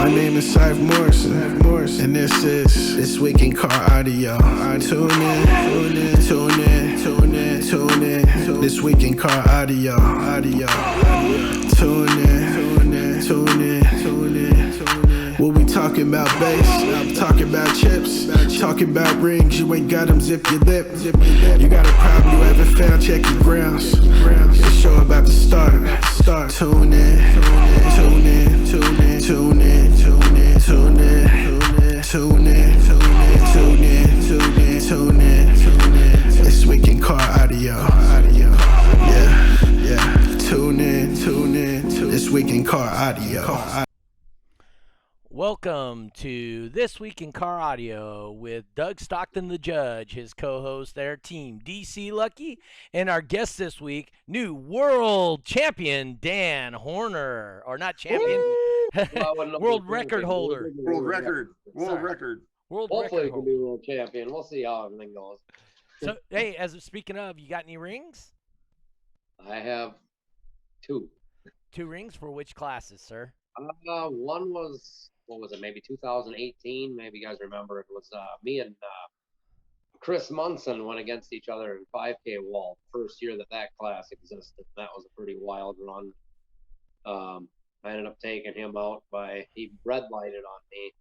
My name is Cypher Morrison, and this week in car audio. Tune in. This week in car audio. Tune in. What we talking about? Bass, talking about chips, talking about rings. You ain't got them, zip your lip. You got a problem you haven't found, check your grounds. The show about to start. Tune in. This week in car audio. Yeah. Tune in. This week in car audio. Welcome to This Week in Car Audio with Doug Stockton, the judge, his co-host, their team, DC Lucky, and our guest this week, new world champion, Dan Horner. Or not champion, world record holder. World record. Hopefully we can be world champion. We'll see how everything goes. So, hey, speaking of, you got any rings? I have two. 2 rings for which classes, sir? One was, maybe 2018. Maybe you guys remember it was me and Chris Munson went against each other in 5K wall. First year that class existed. That was a pretty wild run. I ended up taking him out he red lighted on me.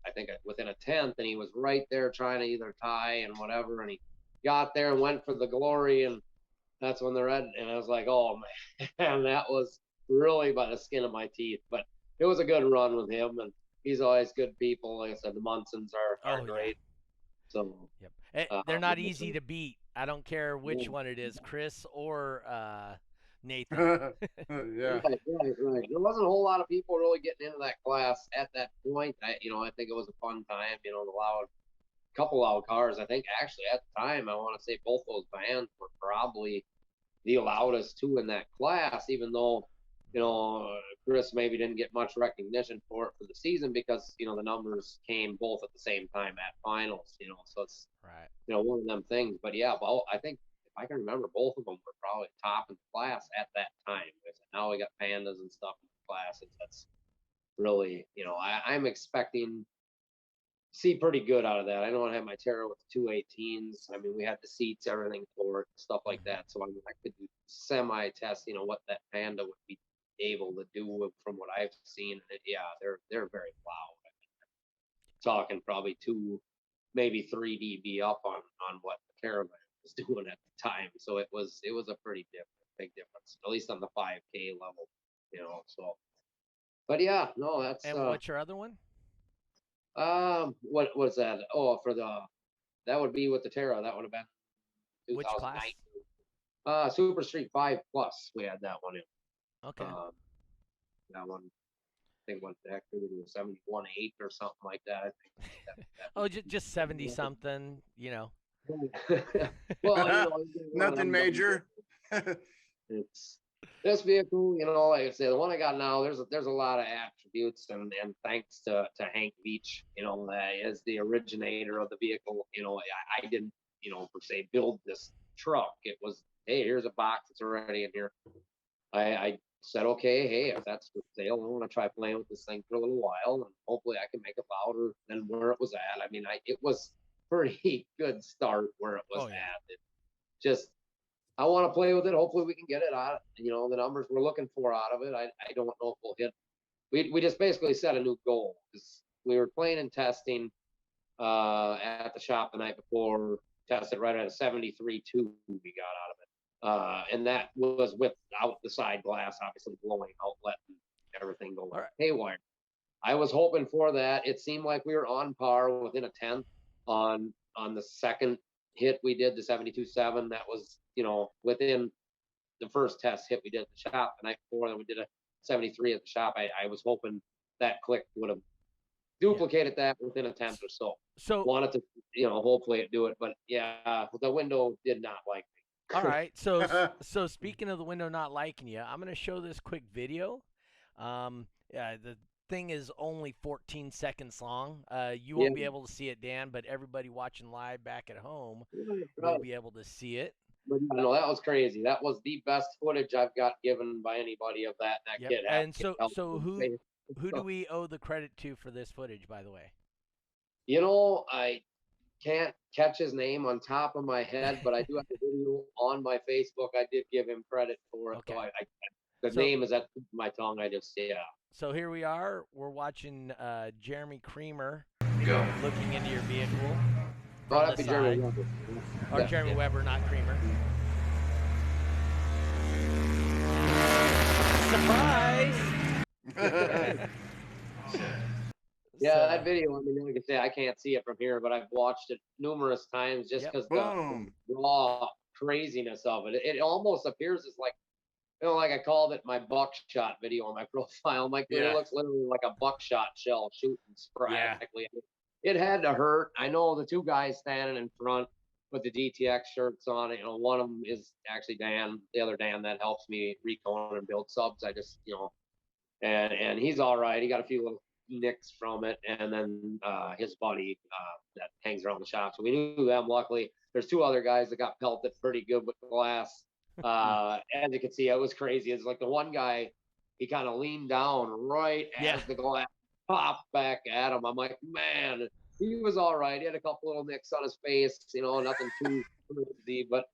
I think within a tenth, and he was right there trying to either tie and whatever, and he got there and went for the glory, and that's when the red, and I was like, oh man, that was really by the skin of my teeth. But it was a good run with him, and he's always good people. Like I said, the Munsons are great. So they're not easy to beat. I don't care which one it is, Chris or Nathan. Yeah. Right. There wasn't a whole lot of people really getting into that class at that point. I think it was a fun time. Couple loud cars. I think actually at the time, I want to say both those bands were probably the loudest two in that class, even though, Chris maybe didn't get much recognition for it for the season because, the numbers came both at the same time at finals, so it's, right. One of them things. But yeah, I think if I can remember, both of them were probably top in the class at that time. Now we got pandas and stuff in the classes. That's really, I'm expecting see pretty good out of that. I know I have my Terra with the 218s. I mean, we had the seats, everything for it, stuff like that. So I could semi-test, what that Panda would be able to do from what I've seen. And they're very loud. Talking probably 2, maybe 3 dB up on what the Caravan was doing at the time. So it was a pretty big difference, at least on the 5K level, So, but yeah, no, that's. And what's your other one? What was that? Oh, that would be with the Terra. That would have been 2019. Which class? Super Street 5 Plus. We had that one in. Okay. That one, I think went back to 71.8 or something like that. I think. Oh, just 70 something. Well, nothing major. It's this vehicle, like I say, the one I got now, there's a lot of attributes, and thanks to Hank Beach, as the originator of the vehicle, I didn't, per se build this truck. It was, hey, here's a box that's already in here. I said, okay, hey, if that's for sale, I want to try playing with this thing for a little while, and hopefully I can make it louder than where it was at. I mean, it was pretty good start where it was at. It just, I want to play with it. Hopefully we can get it out. The numbers we're looking for out of it. I don't know if we'll hit. We just basically set a new goal because we were playing and testing at the shop the night before. Tested right at a 73.2 we got out of it, and that was without the side glass, obviously blowing outlet and everything going haywire. I was hoping for that. It seemed like we were on par within a tenth on the second hit we did, the 72.7. That was, within the first test hit we did at the shop the night before. Then we did a 73 at the shop. I was hoping that click would have duplicated that within a tenth or so. So wanted to, hopefully it do it, but yeah, the window did not like me. All right. So speaking of the window not liking you, I'm going to show this quick video. The thing is only 14 seconds long. You won't be able to see it, Dan, but everybody watching live back at home will be able to see it. But no, that was crazy. That was the best footage I've got given by anybody of that. That kid. And so who do we owe the credit to for this footage, by the way? I can't catch his name on top of my head, but I do have a video on my Facebook. I did give him credit for it, Okay. though the name is at my tongue. I just So here we are. We're watching Jeremy Creamer Go. looking into your vehicle Oh, from that'd the be Jeremy side. Weber. Or Yeah, Jeremy yeah. Weber, not Creamer. Surprise! Yeah, So, that video, I mean, like I say, I can't see it from here, but I've watched it numerous times just Yep. because Boom. the raw craziness of it. It almost appears as like, like I called it my buckshot video on my profile. Like, Yeah. it looks literally like a buckshot shell shooting Yeah. sporadically. It had to hurt. I know the two guys standing in front with the DTX shirts on it. One of them is actually Dan, the other Dan that helps me recon and build subs. I just, and he's all right. He got a few little nicks from it, and then his buddy that hangs around the shop. So we knew them. Luckily, there's two other guys that got pelted pretty good with glass. As you can see, it was crazy. It's like the one guy, he kind of leaned down right as the glass popped back at him. I'm like, man, he was all right. He had a couple little nicks on his face, nothing too crazy, but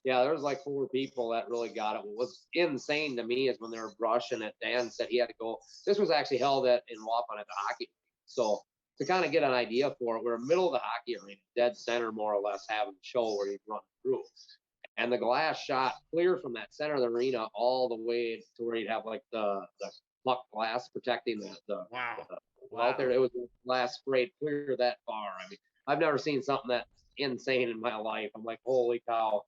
yeah, there was like 4 people that really got it. What was insane to me is when they were brushing it, Dan said he had to go. This was actually held in Waupun at the hockey. So to kind of get an idea for it, we're in the middle of the hockey arena, dead center more or less, having a show where you run through. And the glass shot clear from that center of the arena all the way to where you'd have like the puck glass protecting the out there. It was glass sprayed clear that far. I mean, I've never seen something that insane in my life. I'm like, holy cow.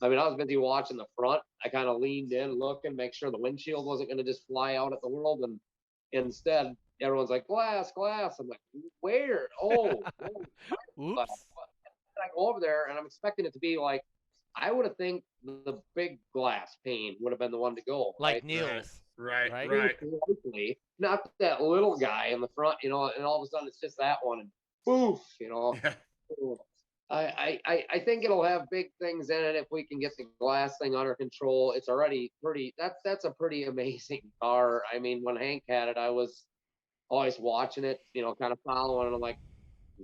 I mean, I was busy watching the front. I kind of leaned in, looking, make sure the windshield wasn't going to just fly out at the world. And instead, everyone's like, glass, glass. I'm like, where? Oh, oops. I go over there, and I'm expecting it to be like, I would have think the big glass pane would have been the one to go. Like right? Neil's. Right. Likely, not that little guy in the front, and all of a sudden it's just that one, and poof, Yeah. I think it'll have big things in it if we can get the glass thing under control. It's already pretty. That's a pretty amazing car. I mean, when Hank had it, I was always watching it, kind of following, and I'm like,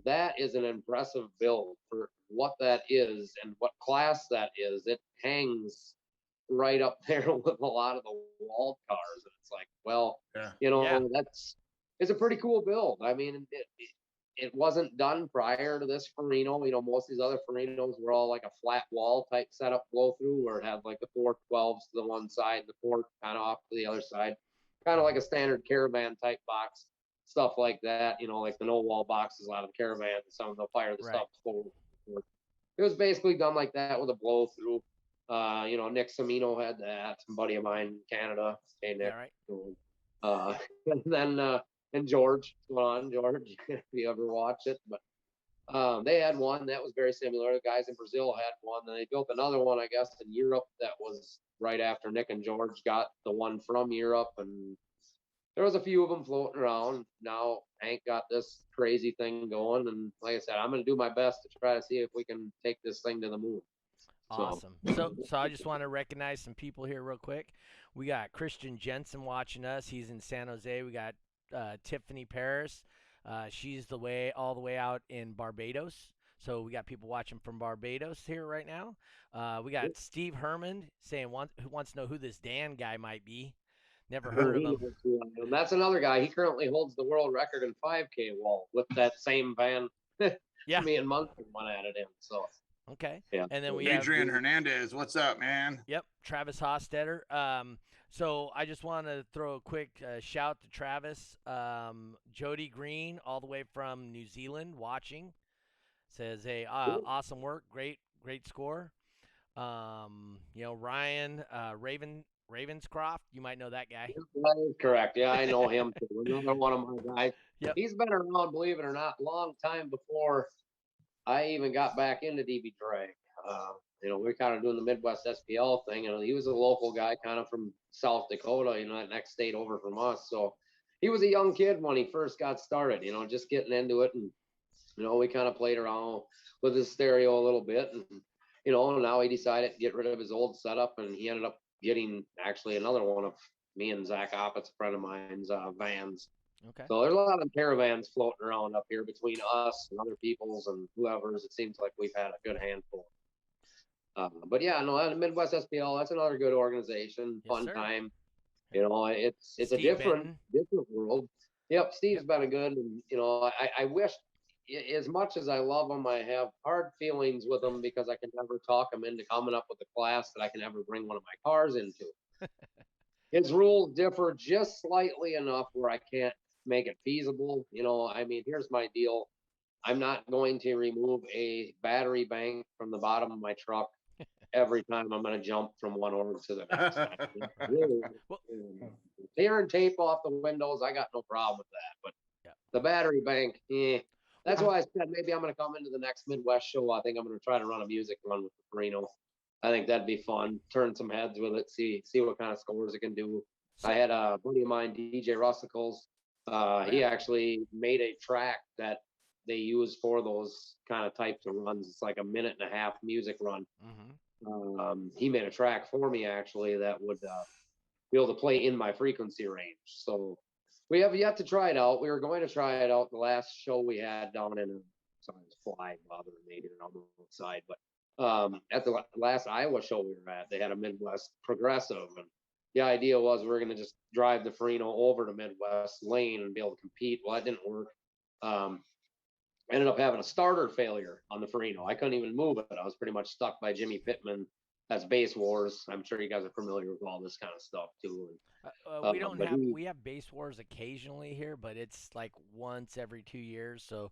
that is an impressive build for what that is and what class that is. It hangs right up there with a lot of the walled cars, and it's like, well, it's a pretty cool build. I mean, it wasn't done prior to this Farino. Most of these other Farinos were all like a flat wall type setup blow through, where it had like the 412s to the one side, the 4 kind of off to the other side, kind of like a standard caravan type box, stuff like that. Like the no wall boxes out of the caravan, some of they'll fire the stuff forward. It was basically done like that with a blow through. Nick Samino had that, some buddy of mine in Canada. Hey, Nick. And then and George, if you ever watch it. But they had one that was very similar. The guys in Brazil had one. Then they built another one, I guess, in Europe that was right after Nick and George got the one from Europe. And there was a few of them floating around. Now Hank got this crazy thing going. And like I said, I'm going to do my best to try to see if we can take this thing to the moon. Awesome. So I just want to recognize some people here real quick. We got Christian Jensen watching us. He's in San Jose. We got Tiffany Paris. She's all the way out in Barbados. So we got people watching from Barbados here right now. We got Steve Herman saying who wants to know who this Dan guy might be. Never heard of him. That's another guy. He currently holds the world record in 5K wall with that same van. Me and Munson went at it in. So. Okay. Yeah. And then we Adrian Hernandez. What's up, man? Yep. Travis Hostetter. So I just want to throw a quick shout to Travis. Jody Green, all the way from New Zealand, watching. Says, hey, awesome work. Great score. Ryan Ravenscroft. You might know that guy. That is correct. Yeah, I know him too. Another one of my guys. Yep. He's been around, believe it or not, long time before I even got back into DB drag. We're kind of doing the Midwest SPL thing, and he was a local guy, kind of from South Dakota, that next state over from us. So he was a young kid when he first got started, just getting into it, and we kind of played around with his stereo a little bit, and now he decided to get rid of his old setup, and he ended up getting actually another one of me and Zach Oppett's, a friend of mine's, vans. Okay. So there's a lot of caravans floating around up here between us and other people's and whoever's. It seems like we've had a good handful. But yeah, no, Midwest SPL, that's another good organization, Yes, fun sir. time. You know, it's a Steve different Benton. world. Yep, Steve's been a good, and you know, I wish, as much as I love him, I have hard feelings with him because I can never talk him into coming up with a class that I can ever bring one of my cars into. His rules differ just slightly enough where I can't make it feasible. You know, I mean, here's my deal. I'm not going to remove a battery bank from the bottom of my truck every time I'm going to jump from one org to the next. Really, Well, tearing tape off the windows, I got no problem with that. But yeah. the battery bank, that's why I said maybe I'm going to come into the next Midwest show. I think I'm going to try to run a music run with the Perino. I think that'd be fun. Turn some heads with it. See what kind of scores it can do. I had a buddy of mine, DJ Russicles. He actually made a track that they use for those kind of types of runs. It's like a 1.5-minute music run. Mm-hmm. He made a track for me actually that would be able to play in my frequency range. So we have yet to try it out. We were going to try it out the last show we had down in sorry, it's flying bothering me here on the outside, but at the last Iowa show we were at, they had a Midwest progressive, and the idea was we were going to just drive the Farino over to Midwest lane and be able to compete. Well, that didn't work. Ended up having a starter failure on the Farino. I couldn't even move it. I was pretty much stuck by Jimmy Pittman. That's Base Wars. I'm sure you guys are familiar with all this kind of stuff too. We don't have we have base wars occasionally here, but it's like once every 2 years. So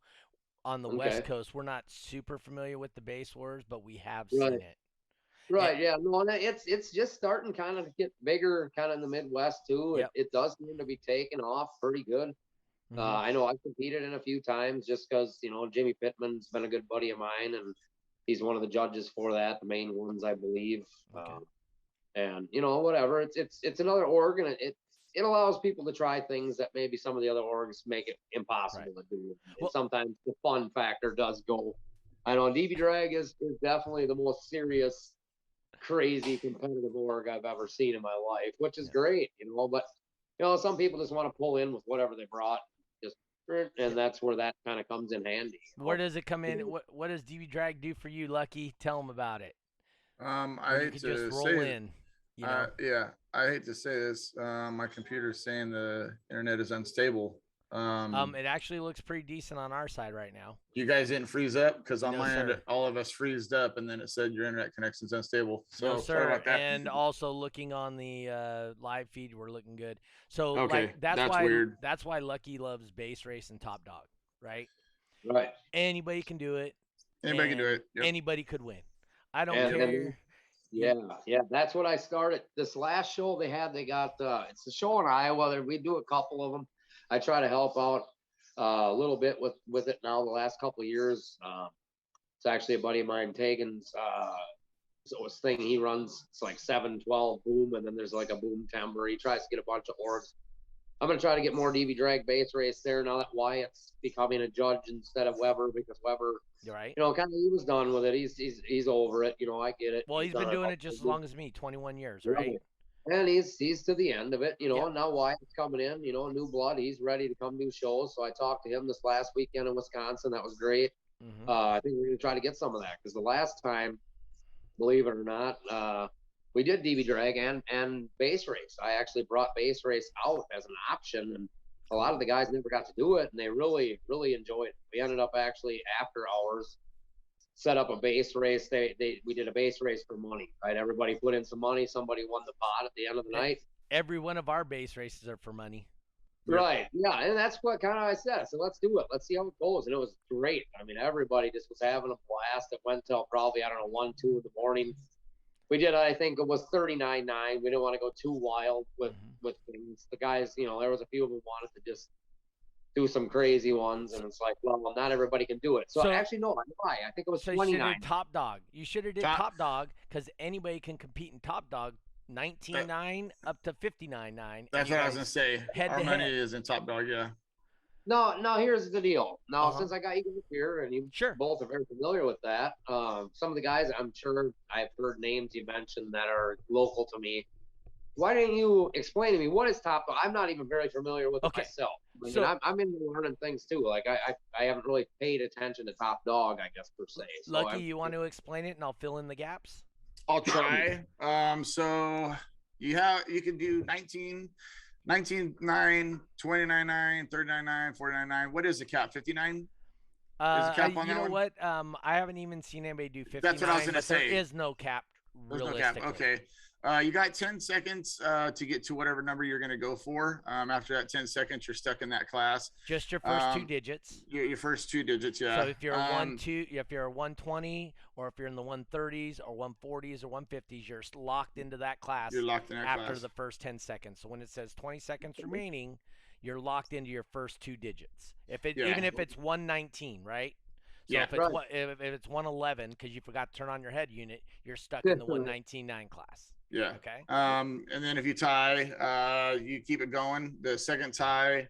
on the West Coast, we're not super familiar with the base wars, but we have seen it. Right. Yeah. No, it's just starting kind of to get bigger, kind of in the Midwest too. Yep. It does seem to be taking off pretty good. Mm-hmm. I know I've competed in a few times just because, you know, Jimmy Pittman's been a good buddy of mine, and he's one of the judges for that, the main ones, I believe. Okay. And you know, whatever. It's another org, and it allows people to try things that maybe some of the other orgs make it impossible to do. And sometimes the fun factor does go. I know DB Drag is definitely the most serious, crazy competitive org I've ever seen in my life, which is great, you know. But you know, some people just want to pull in with whatever they brought, and that's where that kind of comes in handy. Where does it come in? What does DB Drag do for you, Lucky? Tell them about it. I hate to just roll say in. You know? Yeah, I hate to say this. My computer's saying the internet is unstable. It actually looks pretty decent on our side right now. You guys didn't freeze up? Because on No, my end, sir. all of us freezed up, and then it said your internet connection's unstable. So No, sorry sir. about that. And also looking on the live feed, we're looking good. So Okay, like that's why weird. That's why Lucky loves base race and Top Dog, right? Right. Anybody can do it. Anybody can do it. Yep. Anybody could win. I don't And- care. Yeah, that's what I started. This last show they got it's a show in Iowa. We do a couple of them. I try to help out a little bit with it now the last couple of years. It's actually a buddy of mine, Tegan's so this thing he runs. It's like 712 boom, and then there's like a boom timbre. He tries to get a bunch of orgs. I'm gonna try to get more DB Drag base race there now that Wyatt's becoming a judge instead of Weber, because Weber, You're right. you know, kind of he was done with it. He's over it. You know, I get it. Well, he's been done doing it just as long as me, 21 years, right? And he's to the end of it, you know. And now Wyatt's coming in, you know, new blood. He's ready to come do shows. So I talked to him this last weekend in Wisconsin. That was great. Mm-hmm. I think we're gonna try to get some of that because the last time, believe it or not, we did DB Drag and base race. I actually brought base race out as an option, and a lot of the guys never got to do it, and they really, really enjoyed it. We ended up actually after hours set up a base race. We did a base race for money, right? Everybody put in some money. Somebody won the pot at the end of the night. Every one of our base races are for money. Right. Yeah. And that's what kind of I said. So let's do it. Let's see how it goes. And it was great. I mean, everybody just was having a blast. It went till probably, 1, 2 in the morning. We did, I think it was 39.9. We didn't want to go too wild with things. The guys, you know, there was a few of them wanted to just do some crazy ones, and it's like, well, not everybody can do it. So actually, no, I'm lying. I think it was 29. You should have Top Dog. You should have did Top Dog because anybody can compete in Top Dog. 19.9 up to 59.9. That's what I was gonna say. Our money is in Top Dog, yeah. No, here's the deal. Now, since I got you guys here, and you both are very familiar with that, some of the guys, I'm sure I've heard names you mentioned that are local to me. why didn't you explain to me what is top dog? I'm not even very familiar with it Okay. myself. I mean, So- I'm into learning things too. Like I haven't really paid attention to top dog, I guess, per se. So Lucky, you want to explain it and I'll fill in the gaps? I'll try. So you can do 19, 19.9, 29.9, 39.9, 49.9. What is the cap? 59? There's a cap on you that know one? what? I haven't even seen anybody do 59. That's what I was gonna but there say. is no cap There's no realistically. cap. Okay. You got 10 seconds to get to whatever number you're going to go for. After that 10 seconds, you're stuck in that class. Just your first two digits. Your first two digits, yeah. So if you're if you're a 120, or if you're in the 130s or 140s or 150s, you're locked into that class. You're locked in that after class. the first 10 seconds. So when it says 20 seconds remaining, you're locked into your first two digits. Even if it's 119, right? So Yeah. if it's 111 because you forgot to turn on your head unit, you're stuck in the 119.9 class. Yeah. Okay. And then if you tie, you keep it going. The second tie,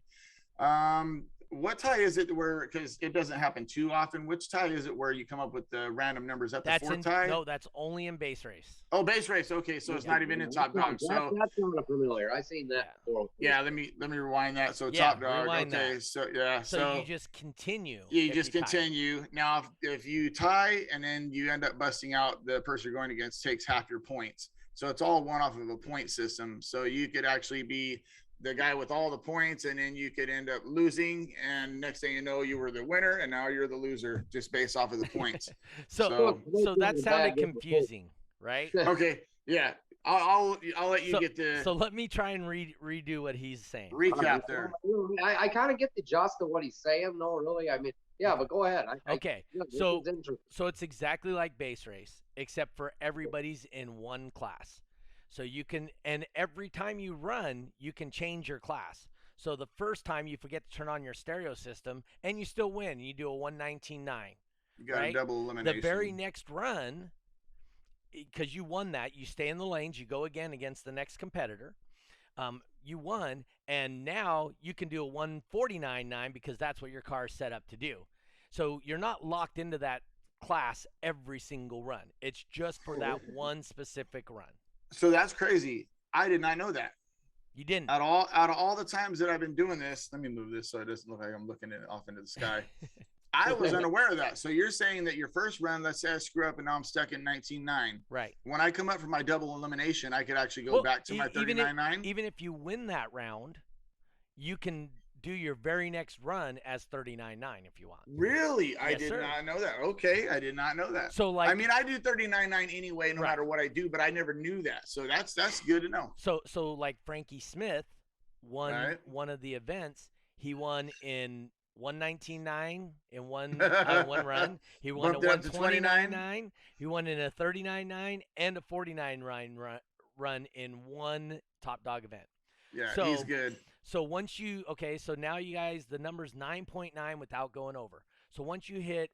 what tie is it where, because it doesn't happen too often, which tie is it where you come up with the random numbers? At the fourth tie? No, that's only in base race. Oh, base race. Okay, so it's not even in top dog. So that's not familiar. I've seen that before. yeah, let me rewind that. So Yeah, top dog. rewind Okay, that. so yeah, So you just continue. yeah, you if just you tie. continue. Now, if you tie and then you end up busting out, the person you're going against takes half your points. So it's all one off of a point system. So you could actually be the guy with all the points, and then you could end up losing. And next thing you know, you were the winner, and now you're the loser just based off of the points. So that sounded confusing, right? Okay, yeah, I'll let you get the So let me try and redo what he's saying. recap there. I kind of get the gist of what he's saying. No, really. I mean, yeah, but go ahead. Okay, so it's exactly like base race, except for everybody's in one class. So you can, and every time you run, you can change your class. So the first time you forget to turn on your stereo system, and you still win. You do a 119.9. You got right? a double elimination. The very next run, because you won that, you stay in the lanes, you go again against the next competitor. You won, and now you can do a 149.9 because that's what your car is set up to do. So you're not locked into that class every single run. It's just for that one specific run. So that's crazy. I did not know that. You didn't. Out of all the times that I've been doing this, let me move this so it doesn't look like I'm looking off into the sky. I was unaware of that. So you're saying that your first run, let's say I screw up and now I'm stuck in 19.9. Right. When I come up for my double elimination, I could actually go back to my 39.9. Even if you win that round, you can do your very next run as 39.9 if you want. Really? I Yes, did sir. not know that. Okay, I did not know that. So like, I mean, I do 39.9 anyway, no Right. matter what I do, but I never knew that. So that's good to know. so like Frankie Smith won Right. one of the events. He won in 119.9 in one one run. He won Bumped a it up to 129.9. He won in a 39.9 and a 49.9 run in one top dog event. Yeah, So- he's good. So once you so now you guys, the number's 9.9 without going over. So once you hit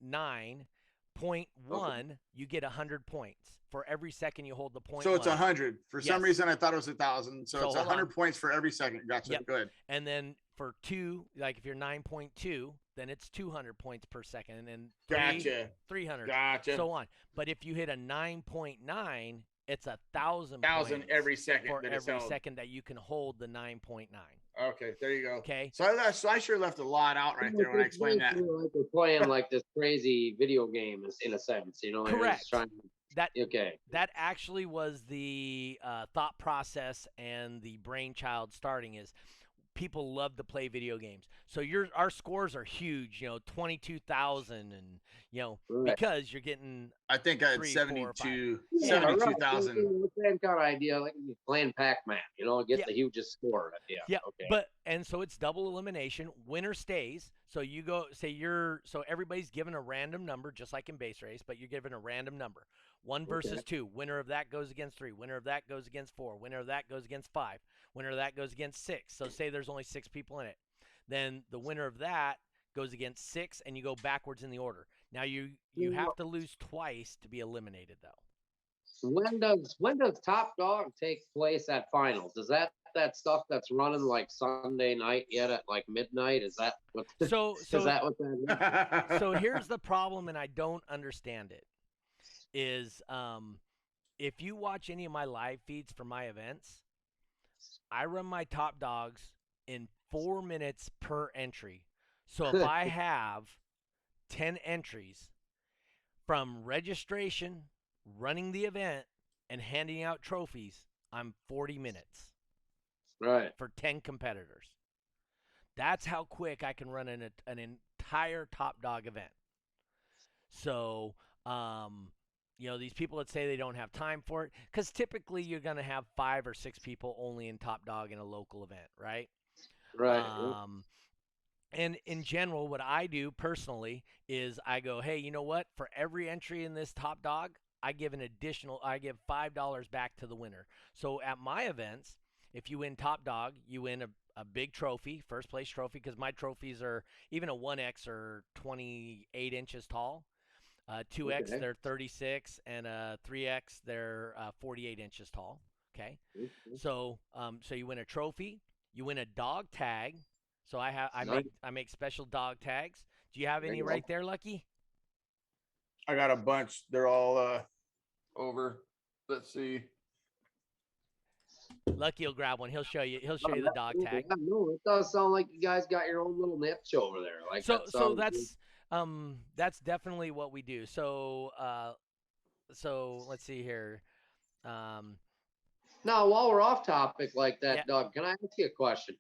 9.1, you get 100 points for every second you hold the point. So it's 1. 100. For some Yes. reason, I thought it was 1,000. So, So it's hold 100 on. points for every second. Gotcha. Yep. Good. And then for 2, like if you're 9.2, then it's 200 points per second, and then 3, Gotcha. 300, Gotcha. so on. But if you hit a 9.9, it's 1,000 1,000 points every second for that it's every held. second that you can hold the 9.9. Okay, there you go. Okay. So I sure left a lot out right there when I explained that. Like they're playing like this crazy video game, in a sense. You know, they're Correct. just trying That okay. that actually was the thought process and the brainchild starting is people love to play video games. So our scores are huge, 22,000, and Right. because you're getting I think I had 3, 4, 5. 72,000. Same kind of idea, like playing Pac-Man. Get Yeah. the hugest score. Yeah. Yeah, Okay. but and so it's double elimination. Winner stays. So you go so everybody's given a random number, just like in base race, but you're given a random number. 1 versus 2. Winner of that goes against 3. Winner of that goes against 4. Winner of that goes against 5. Winner of that goes against 6. So say there's only 6 people in it. Then the winner of that goes against 6, and you go backwards in the order. Now you have to lose twice to be eliminated, though. When does Top Dog take place at finals? Is that stuff that's running like Sunday night yet at like midnight? Is that what? So is that what that is? so here's the problem, and I don't understand it. Is if you watch any of my live feeds for my events, I run my top dogs in 4 minutes per entry. So if I have 10 entries from registration, running the event, and handing out trophies, I'm 40 minutes Right. for 10 competitors. That's how quick I can run an entire top dog event. So, these people that say they don't have time for it, because typically you're going to have 5 or 6 people only in top dog in a local event, right? Right. And in general, what I do personally is I go, hey, you know what? For every entry in this top dog, I give $5 back to the winner. So at my events, if you win top dog, you win a big trophy, first place trophy, because my trophies are even a 1X are 28 inches tall. 2X, Okay. they're 36, and 3X, they're 48 inches tall. Okay. So you win a trophy, you win a dog tag. So I make special dog tags. Do you have any right there, Lucky? I got a bunch. They're all over. Let's see. Lucky will grab one. He'll show you the dog tag. Yeah, no, it does sound like you guys got your own little niche over there. Like so that's definitely what we do. So let's see here. Now, while we're off topic like that, Yeah. Doug, can I ask you a question?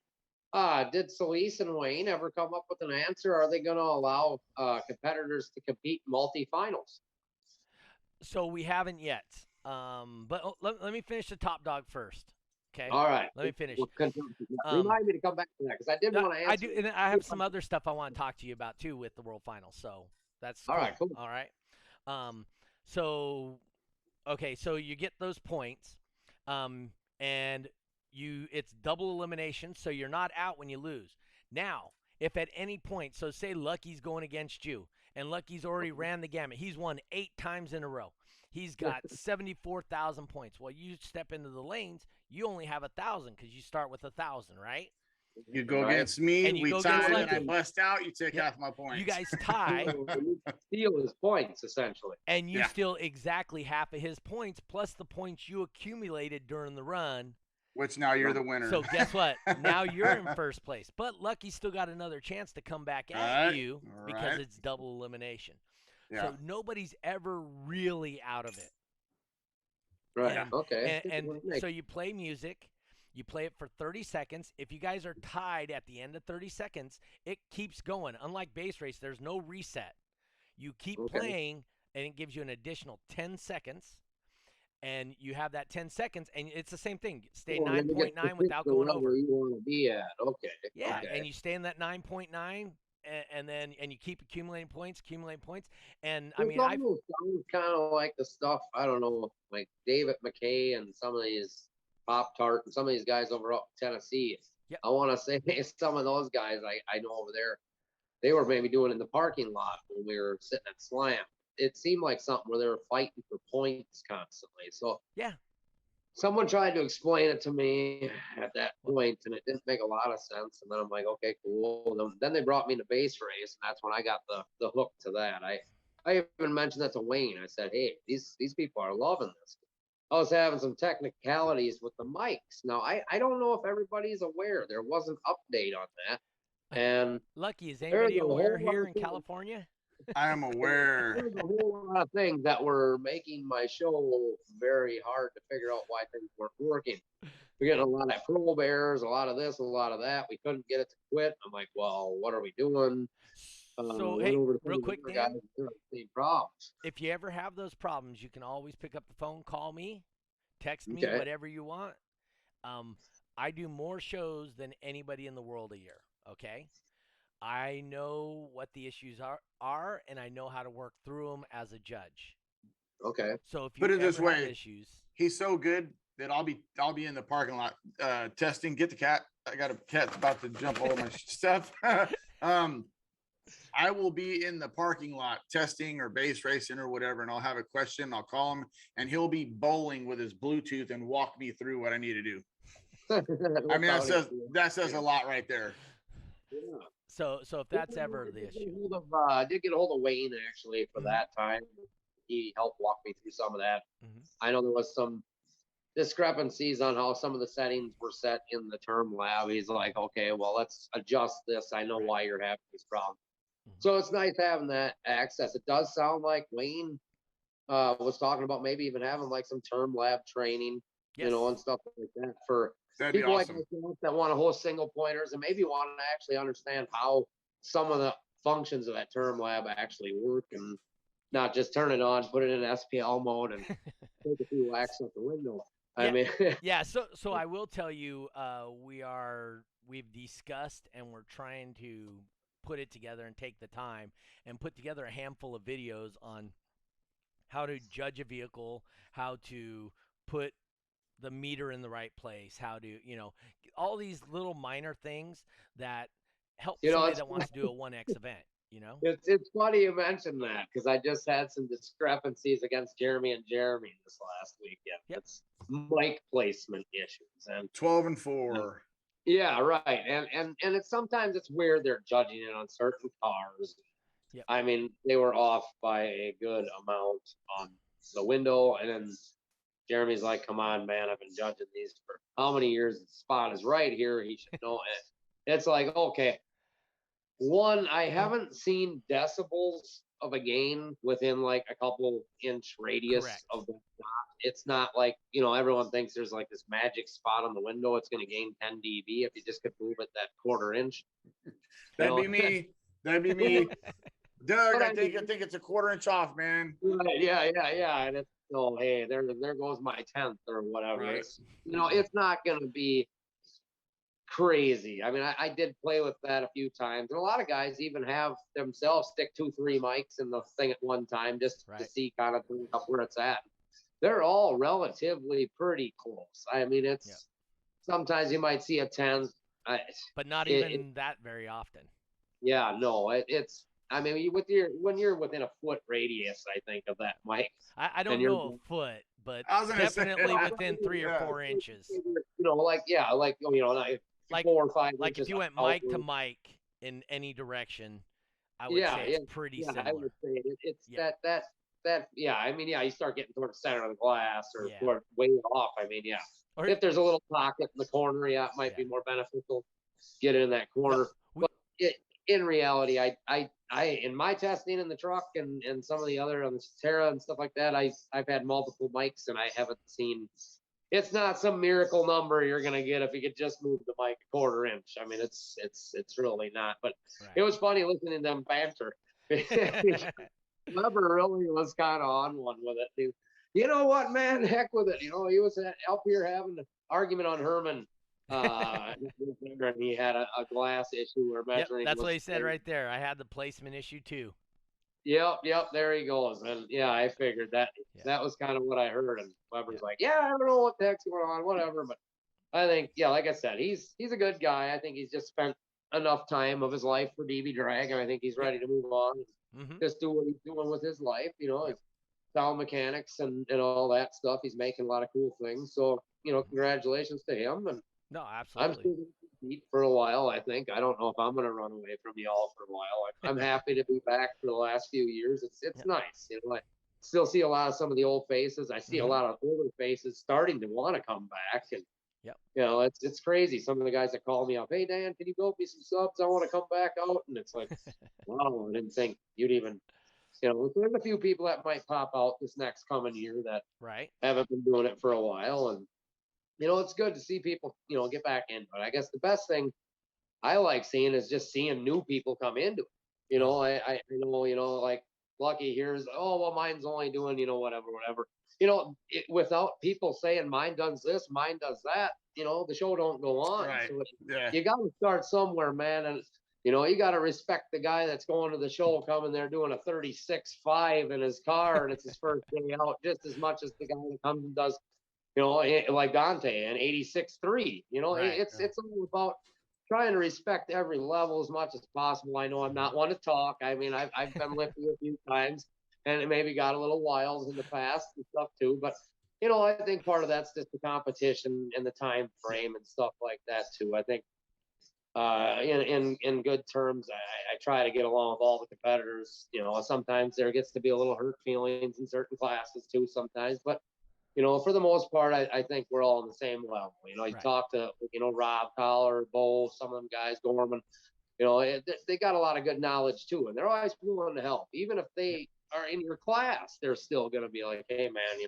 Did Solis and Wayne ever come up with an answer? Are they going to allow competitors to compete multi-finals? So we haven't yet. But let me finish the top dog first. Okay. All right. Let me finish. Remind me to come back to that because I did want to answer. I do, and I have some other stuff I want to talk to you about too with the World Finals. So that's all right. Cool. All right. So okay, so you get those points, and it's double elimination, so you're not out when you lose. Now, if at any point, so say Lucky's going against you, and Lucky's already ran the gamut, he's won 8 times in a row. He's got 74,000 points. Well, you step into the lanes, you only have 1,000 because you start with 1,000, right? You go against me, and we tie, and I bust out, you take half my points. You guys tie. Steal his points, essentially. And you steal exactly half of his points, plus the points you accumulated during the run. Which now you're the winner. So guess what? Now you're in first place. But Lucky still got another chance to come back at you because it's double elimination. Yeah. So nobody's ever really out of it. Right. And, okay. And so you play music. You play it for 30 seconds. If you guys are tied at the end of 30 seconds, it keeps going. Unlike base race, there's no reset. You keep playing, and it gives you an additional 10 seconds. And you have that 10 seconds, and it's the same thing. Stay 9.9 without going over. You want to be at. Okay. Yeah, okay. and you stay in that 9.9, and then you keep accumulating points. And I mean, I kind of like the stuff, I don't know, like David McKay and some of these Pop-Tart and some of these guys over up in Tennessee. Yep. I want to say some of those guys I know over there, they were maybe doing in the parking lot when we were sitting at Slam. It seemed like something where they were fighting for points constantly. So yeah, someone tried to explain it to me at that point, and it didn't make a lot of sense. And then I'm like, okay, cool. Then they brought me to base race, and that's when I got the hook to that. I even mentioned that to Wayne. I said, hey, these people are loving this. I was having some technicalities with the mics. Now, I don't know if everybody's aware. There was an update on that. And Lucky, is anybody aware here in California? I am aware. There's a whole lot of things that were making my show very hard to figure out why things weren't working. We're getting a lot of probe errors, a lot of this, a lot of that. We couldn't get it to quit. I'm like, well, what are we doing? So, hey, real quick, Dan, same problems. If you ever have those problems, you can always pick up the phone, call me, text me, whatever you want. I do more shows than anybody in the world a year, okay? I know what the issues are, and I know how to work through them as a judge. Okay. So if you put it this way, issues, he's so good that I'll be in the parking lot testing. Get the cat. I got a cat about to jump all my stuff. I will be in the parking lot testing or base racing or whatever, and I'll have a question. I'll call him, and he'll be bowling with his Bluetooth and walk me through what I need to do. I mean, that says a lot right there. Yeah. So if that's ever the issue, I did get a hold of Wayne actually for that time. he helped walk me through some of that. Mhm. I know there was some discrepancies on how some of the settings were set in the term lab. He's like, okay, well, let's adjust this. I know Right. why you're having this problem. Mhm. So it's nice having that access. It does sound like Wayne was talking about maybe even having like some term lab training, Yes. and stuff like that for That'd be people awesome. like myself that want to host single pointers and maybe want to actually understand how some of the functions of that term lab actually work, and not just turn it on, put it in SPL mode, and take a few whacks out the window. I mean, Yeah, so I will tell you, we've discussed and we're trying to put it together and take the time and put together a handful of videos on how to judge a vehicle, how to put the meter in the right place, how to, all these little minor things that help somebody it's that wants to do a 1X event, it's funny you mentioned that because I just had some discrepancies against Jeremy and Jeremy this last weekend. Yep. It's mic placement issues, and 12-4. yeah, right. And it's sometimes it's weird they're judging it on certain cars. Yep. I mean, they were off by a good amount on the window, and then Jeremy's like, "Come on, man! I've been judging these for how many years? The spot is right here. He should know it." It's like, okay, one, I haven't seen decibels of a gain within like a couple inch radius Correct. of the dot. It's not like, everyone thinks there's like this magic spot on the window. It's going to gain 10 dB if you just could move it that quarter inch. That'd be me. That'd be me. Doug, But I think it's a quarter inch off, man. Right, yeah. And it's, hey, there goes my 10th or whatever. Right. It's not going to be crazy. I mean, I did play with that a few times, and a lot of guys even have themselves stick 2-3 mics in the thing at one time just to Right. see kind of where it's at. They're all relatively pretty close. I mean, it's sometimes you might see a 10th, but not even that very often. Yeah, no, it's. I mean, when you're within a foot radius, I think of that mic. I don't know a foot, but I was gonna say, definitely within 3 or 4 inches. Like 4 or 5 Like inches if you went mic to mic in any direction, I would say it's pretty similar. I would say it's Yeah. that. Yeah, I mean, you start getting toward the center of the glass or Yeah. toward way off. I mean, yeah. Or- if there's a little pocket in the corner, it might Yeah. be more beneficial. Get in that corner. we- But in reality, I in my testing in the truck and some of the other on the Terra and stuff like that, I've had multiple mics and I haven't seen. It's not some miracle number you're gonna get if you could just move the mic a quarter inch. I mean, it's really not. But it was funny listening to them banter. Weber really was kind of on one with it. You know what, man? Heck with it. He was up here having an argument on Herman. And he had a glass issue or measuring. That's what he said right there. I had the placement issue too. Yep, there he goes. And yeah, I figured that that was kind of what I heard. And Weber's like, yeah, I don't know what the heck's going on, whatever. But I think, like I said, he's a good guy. I think he's just spent enough time of his life for DB Drag, and I think he's ready to move on. Mm-hmm. Just do what he's doing with his life, sound mechanics and all that stuff. He's making a lot of cool things. So, congratulations to him. And no, I'm absolutely. still going to compete for a while, I think. I don't know if I'm going to run away from y'all for a while. I'm happy to be back for the last few years. It's nice. I still see a lot of some of the old faces. I see a lot of older faces starting to want to come back. And, it's crazy. Some of the guys that call me up, hey, Dan, can you build me some subs? I want to come back out. And it's like, wow, I didn't think you'd even, there's a few people that might pop out this next coming year that haven't been doing it for a while. And, it's good to see people, get back in. But I guess the best thing I like seeing is just seeing new people come into it. I know, like Lucky here's, oh, well, mine's only doing, whatever. Without people saying mine does this, mine does that, the show don't go on. Right. So Yeah. you got to start somewhere, man. And, you got to respect the guy that's going to the show, coming there doing a 36.5 in his car, and it's his first day out, just as much as the guy that comes and does, like Dante and 86.3. It's all about trying to respect every level as much as possible. I know I'm not one to talk. I mean, I've been lifted a few times and it maybe got a little wild in the past and stuff too. But, I think part of that's just the competition and the time frame and stuff like that too. I think in good terms. I try to get along with all the competitors. Sometimes there gets to be a little hurt feelings in certain classes too sometimes, but for the most part, I think we're all on the same level. You Right. talk to, Rob Collar, Bo, some of them guys, Gorman, they got a lot of good knowledge too. And they're always willing to help. Even if they are in your class, they're still going to be like, hey, man,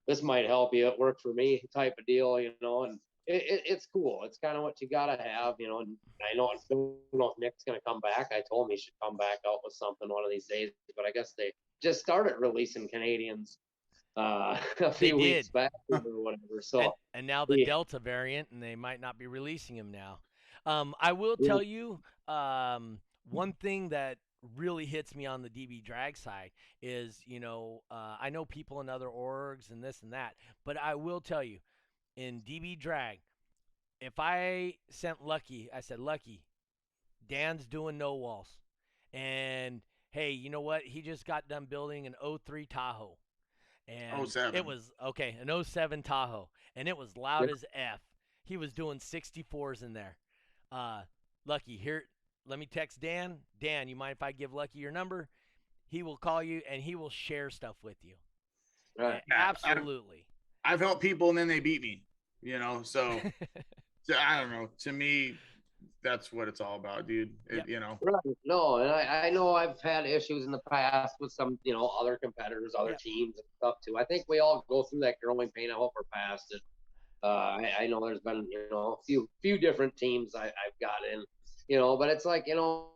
this might help you. It worked for me type of deal, and it's cool. It's kind of what you got to have, and I don't know if Nick's going to come back. I told him he should come back out with something one of these days, but I guess they just started releasing Canadians a few weeks back or whatever. So and now the Delta variant, and they might not be releasing him now. I will tell you one thing that really hits me on the DB drag side is, I know people in other orgs and this and that, but I will tell you, in DB drag, if I sent Lucky, I said, Lucky, Dan's doing no walls. And hey, you know what? He just got done building an '03 Tahoe. And 07. it was okay, an '07 Tahoe, and it was loud as F. He was doing 64s in there. Lucky, here, let me text Dan. Dan, you mind if I give Lucky your number? He will call you and he will share stuff with you. Right. Absolutely. I've helped people and then they beat me, so I don't know. To me, that's what it's all about, dude. Right. No, and I know I've had issues in the past with some, other competitors, other teams and stuff too. I think we all go through that growing pain. I hope we're past it. I know there's been, a few different teams I've got in, but it's like,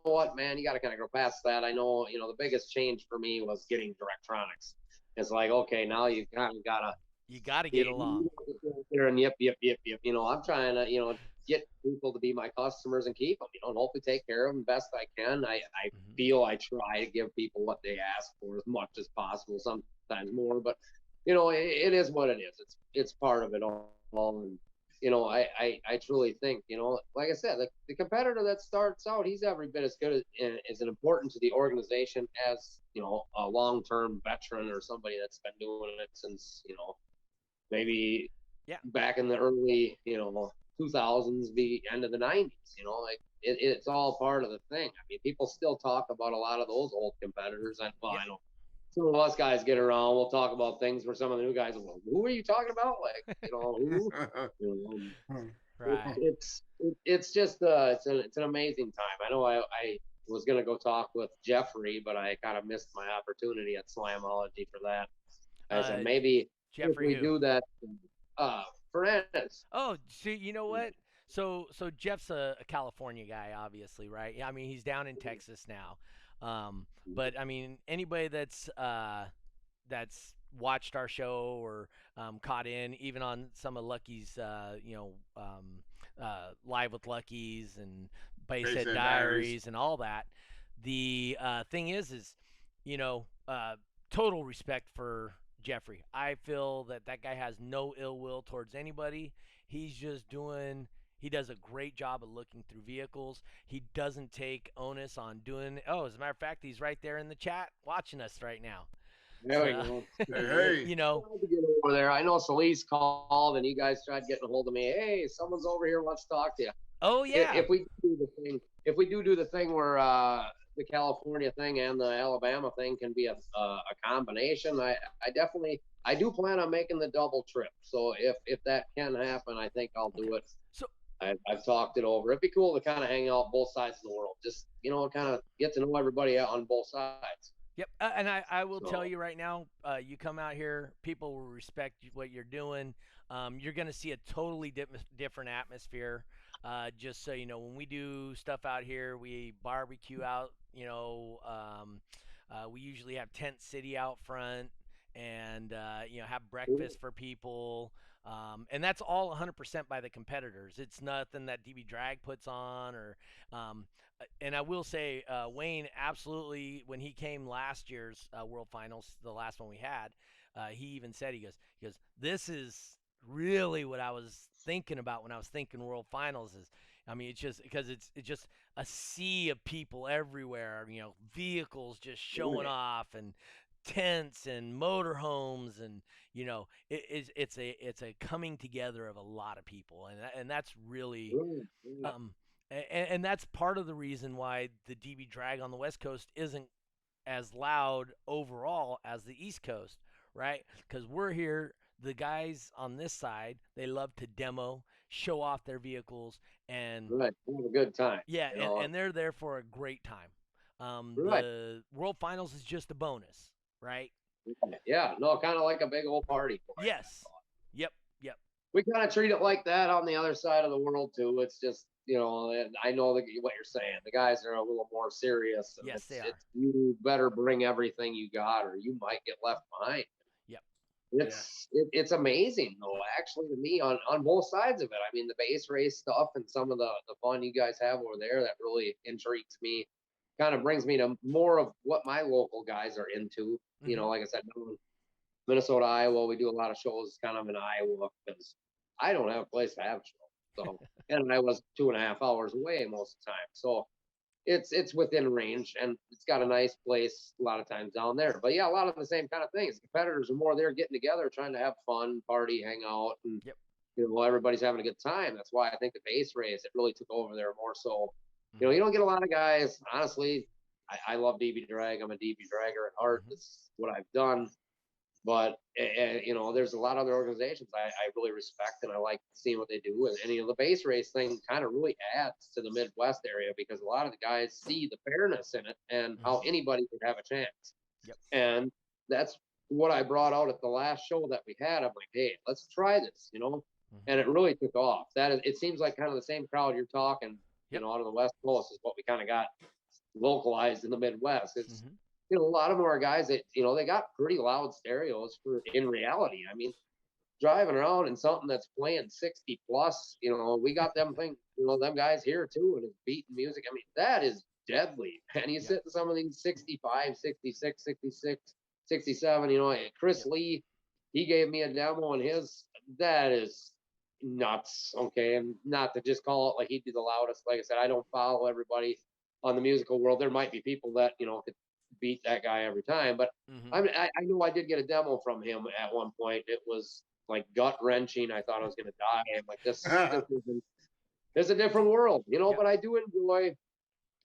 what, man, you got to kind of go past that. I know, the biggest change for me was getting Directronics. It's like, okay, now you kind of got to. You got to get along. And yep. I'm trying to, get people to be my customers and keep them, and hopefully take care of them best I can. I feel I try to give people what they ask for as much as possible, sometimes more, but it is what it is. It's part of it all. And I truly think, like I said, the competitor that starts out, he's every bit as good as important to the organization as a long-term veteran or somebody that's been doing it since maybe back in the early 2000s, the end of the 90s. It's all part of the thing. I mean, people still talk about a lot of those old competitors. I know some of us guys get around. We'll talk about things where some of the new guys will go, who are you talking about? Like, who? Right. It's just it's an amazing time. I know I was gonna go talk with Jeffrey, but I kind of missed my opportunity at Slamology for that. I said maybe Jeffrey, if we do that, Fernandez. Oh, see, you know what? So Jeff's a California guy, obviously, right? I mean, he's down in Texas now. But I mean, anybody that's watched our show or caught in, even on some of Lucky's, Live with Lucky's and Basehead Diaries and all that. The thing is, total respect for Jeffrey. I feel that guy has no ill will towards anybody. He's just he does a great job of looking through vehicles. He doesn't take onus on doing. Oh, as a matter of fact, he's right there in the chat watching us right now. There we go. Hey. Over there. I know Solis called and you guys tried getting a hold of me. Hey, someone's over here. Let's talk to you. Oh yeah. If we do the thing where the California thing and the Alabama thing can be a combination, I do plan on making the double trip. So if that can happen, I think I'll do it. So I've talked it over. It'd be cool to kind of hang out both sides of the world. Just kind of get to know everybody out on both sides. Yep, and I will tell you right now, you come out here, people will respect what you're doing. You're going to see a totally different atmosphere. Just so you know, when we do stuff out here, we barbecue out. We usually have Tent City out front, and have breakfast for people. And that's all 100% by the competitors. It's nothing that DB Drag puts on or. And I will say, Wayne, absolutely, when he came last year's World Finals, the last one we had, he even said, he goes, this is really what I was thinking about when I was thinking World Finals is, I mean, it's just because it's just a sea of people everywhere, vehicles just showing off and tents and motorhomes and it's a coming together of a lot of people and that's really and that's part of the reason why the DB drag on the West Coast isn't as loud overall as the East Coast, right? Because we're here, the guys on this side, they love to demo, show off their vehicles, and Right. Have a good time. yeah, You know? and they're there for a great time. Right. The World Finals is just a bonus, right? Yeah. No, kind of like a big old party. For it. Yes. Yep. Yep. We kind of treat it like that on the other side of the world too. It's just, you know, and I know what you're saying. The guys are a little more serious. And Yes, they are. You better bring everything you got, or you might get left behind. Yep. It's amazing though, actually, to me on both sides of it. I mean, the base race stuff and some of the fun you guys have over there, that really intrigues me. Kind of brings me to more of what my local guys are into. You know, like I said, Minnesota, Iowa, we do a lot of shows kind of in Iowa because I don't have a place to have a show. So, and I was 2.5 hours away most of the time. So it's within range, and it's got a nice place a lot of times down there. But yeah, a lot of the same kind of things. Competitors are more there getting together, trying to have fun, party, hang out, and you know, everybody's having a good time. That's why I think the base race, it really took over there more so. You know, you don't get a lot of guys, honestly. I love DB drag. I'm a DB dragger at heart. That's what I've done. But you know, there's a lot of other organizations I really respect, and I like seeing what they do. And you know, the base race thing kind of really adds to the Midwest area because a lot of the guys see the fairness in it and how anybody could have a chance. And that's what I brought out at the last show that we had. I'm like, hey, let's try this, you know. And it really took off. It seems like kind of the same crowd you're talking, you know, out of the West Coast is what we kind of got localized in the Midwest. It's you know, a lot of them are guys that, you know, they got pretty loud stereos for in reality. I mean, driving around in something that's playing 60 plus, you know, we got them things, you know, them guys here too, and it's beating music. I mean, that is deadly. And you sit in some of these 65, 66, 66, 67, you know, Chris Lee, he gave me a demo and that is nuts. Okay. And not to just call it like he'd be the loudest. Like I said, I don't follow everybody on the musical world. There might be people that, you know, could beat that guy every time, but I know I did get a demo from him at one point. It was like gut wrenching. I thought I was going to die. I'm like, this is a different world, you know. But I do enjoy,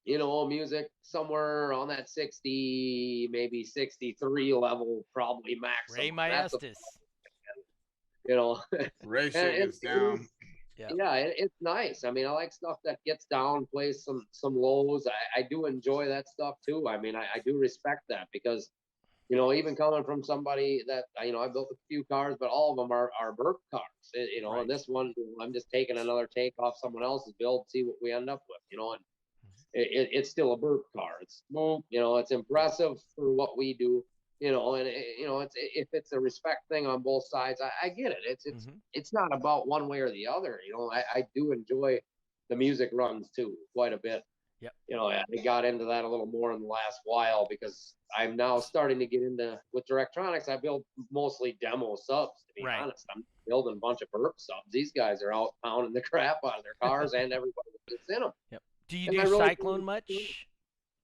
you know, music somewhere on that 60, maybe 63 level, probably maximum. Ray Maestas. You know, Ray gets down. Yeah, it's nice. I mean, I like stuff that gets down, plays some lows. I do enjoy that stuff too. I mean, I do respect that because, you know, even coming from somebody that, you know, I built a few cars, but all of them are Burke cars, you know, and this one, I'm just taking another take off someone else's build, see what we end up with, you know, and it's still a Burke car. It's, you know, it's impressive for what we do. You know, and you know, if it's a respect thing on both sides, I get it. It's not about one way or the other. You know, I do enjoy the music runs too quite a bit. You know, I got into that a little more in the last while because I'm now starting to get into with Directronics. I build mostly demo subs, to be honest. I'm building a bunch of Burke subs. These guys are out pounding the crap out of their cars and everybody that's in them. Do you do Cyclone much?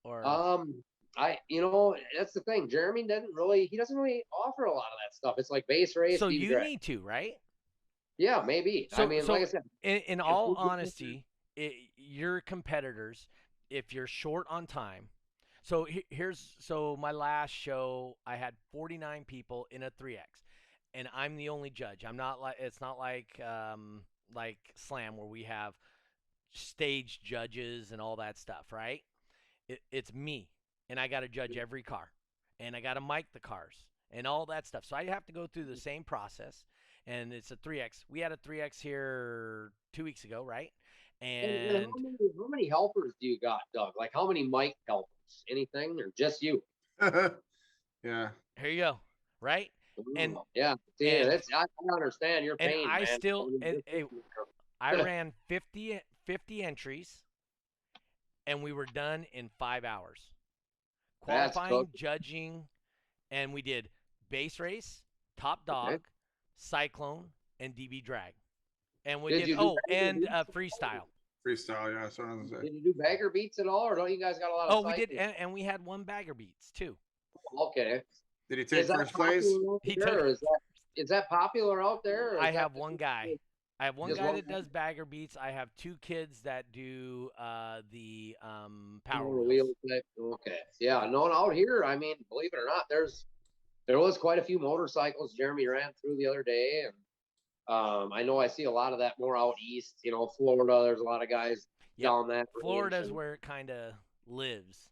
Or you know, that's the thing. Jeremy doesn't really offer a lot of that stuff. It's like base race. So you need to, right? Yeah, maybe. So, I mean, like I said, in all honesty, your competitors, if you're short on time, so so my last show, I had 49 people in a 3X, and I'm the only judge. I'm not like, it's not like Slam where we have stage judges and all that stuff, right? It's me. And I got to judge every car, and I got to mic the cars and all that stuff. So I have to go through the same process, and it's a 3X. We had a 3X here 2 weeks ago, right? And how many helpers do you got, Doug? Like how many mic helpers? Anything or just you? Yeah. Here you go, right? And yeah, I understand your pain. And I man. still, I ran 50 entries, and we were done in 5 hours. Qualifying, judging, and we did base race, top dog, cyclone, and DB drag. And we did freestyle. Freestyle, yeah, that's what I was gonna say. Did you do bagger beats at all, or don't you guys got a lot of we did, and we had one bagger beats too. Okay. Did he take first place? He took. Is that popular out there? I have one guy. I have one Just guy one that does bagger beats. I have 2 kids that do the power motor wheels. wheel type. Okay. Yeah. No, and out here, I mean, believe it or not, there was quite a few motorcycles Jeremy ran through the other day, and I know I see a lot of that more out east. Florida. There's a lot of guys Yep. down that range. Florida's And, where it kind of lives,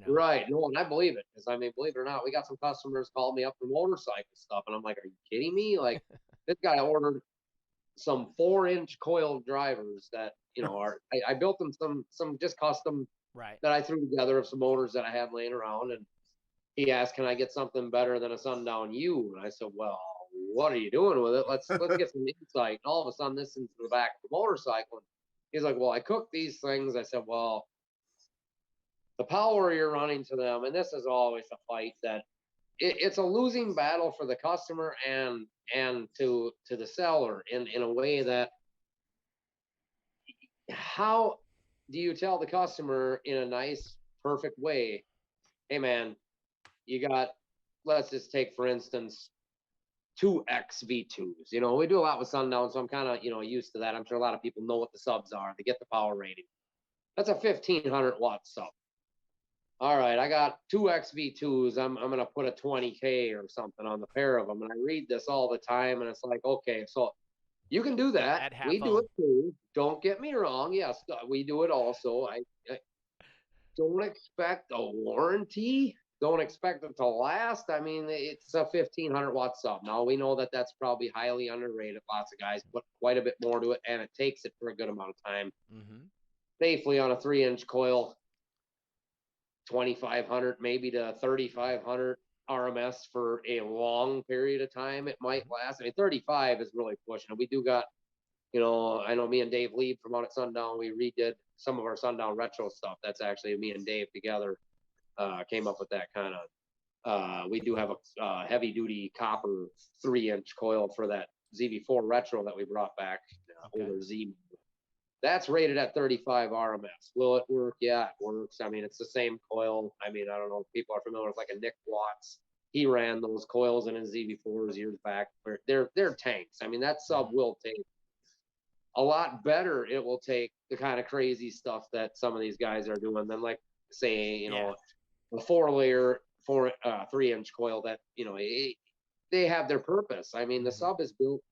right. No, and I believe it because I mean, believe it or not, we got some customers called me up for motorcycle stuff, and I'm like, are you kidding me? Like, this guy ordered some 4-inch coil drivers that are. I built them some just custom Right. that I threw together of some motors that I had laying around, and he asked, "Can I get something better than a Sundown U?" And I said, "Well, what are you doing with it? Let's get some insight." And all of a sudden, this into the back of the motorcycle. And he's like, "Well, I cook these things." I said, "Well, the power you're running to them, and this is always a fight that it's a losing battle for the customer and to the seller in a way that how do you tell the customer in a nice, perfect way, hey man, you got, let's just take for instance 2XV2s. We do a lot with Sundown, so I'm kind of used to that. I'm sure a lot of people know what the subs are. They get the power rating. That's a 1500-watt sub. All right, I got 2XV2s. I'm gonna put a 20K or something on the pair of them, and I read this all the time, and it's like, okay, so you can do that. At half We do ohm. it too. Don't get me wrong. Yes, we do it also. I don't expect a warranty. Don't expect it to last. I mean, it's a 1500-watt sub. Now we know that that's probably highly underrated. Lots of guys put quite a bit more to it, and it takes it for a good amount of time. Mm-hmm. Safely on a 3-inch coil, 2,500 maybe to 3,500 RMS for a long period of time. It might last. I mean, 35 is really pushing it. We do got, I know me and Dave Lieb from out at Sundown, we redid some of our Sundown retro stuff. That's actually me and Dave together came up with that kind of. We do have a heavy duty copper 3-inch coil for that ZV4 retro that we brought back, older Z. That's rated at 35 RMS. Will it work? Yeah, it works. I mean, it's the same coil. I mean, I don't know if people are familiar with like a Nick Watts. He ran those coils in his ZV4s years back. They're tanks. I mean, that sub will take a lot better. It will take the kind of crazy stuff that some of these guys are doing than like say, a 4-layer 3-inch coil that, they have their purpose. I mean, the sub is built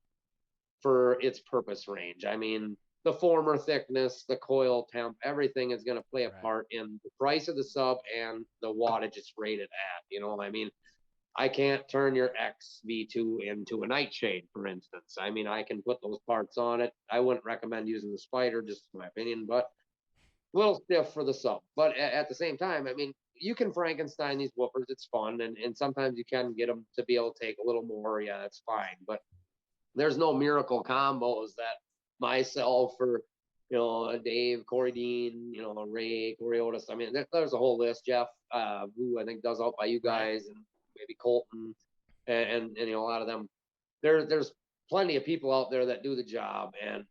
for its purpose range. I mean, the former thickness, the coil temp, everything is going to play a part in the price of the sub and the wattage it's rated at. I mean, I can't turn your XV2 into a nightshade, for instance. I mean, I can put those parts on it. I wouldn't recommend using the Spider, just my opinion, but a little stiff for the sub. But at the same time, I mean, you can Frankenstein these whoopers. It's fun, and sometimes you can get them to be able to take a little more. Yeah, that's fine. But there's no miracle combos that myself or Dave, Corey Dean, Ray, Corey Otis. I mean, there's a whole list. Jeff, who I think does out by you guys, and maybe Colton, and a lot of them. There's plenty of people out there that do the job, and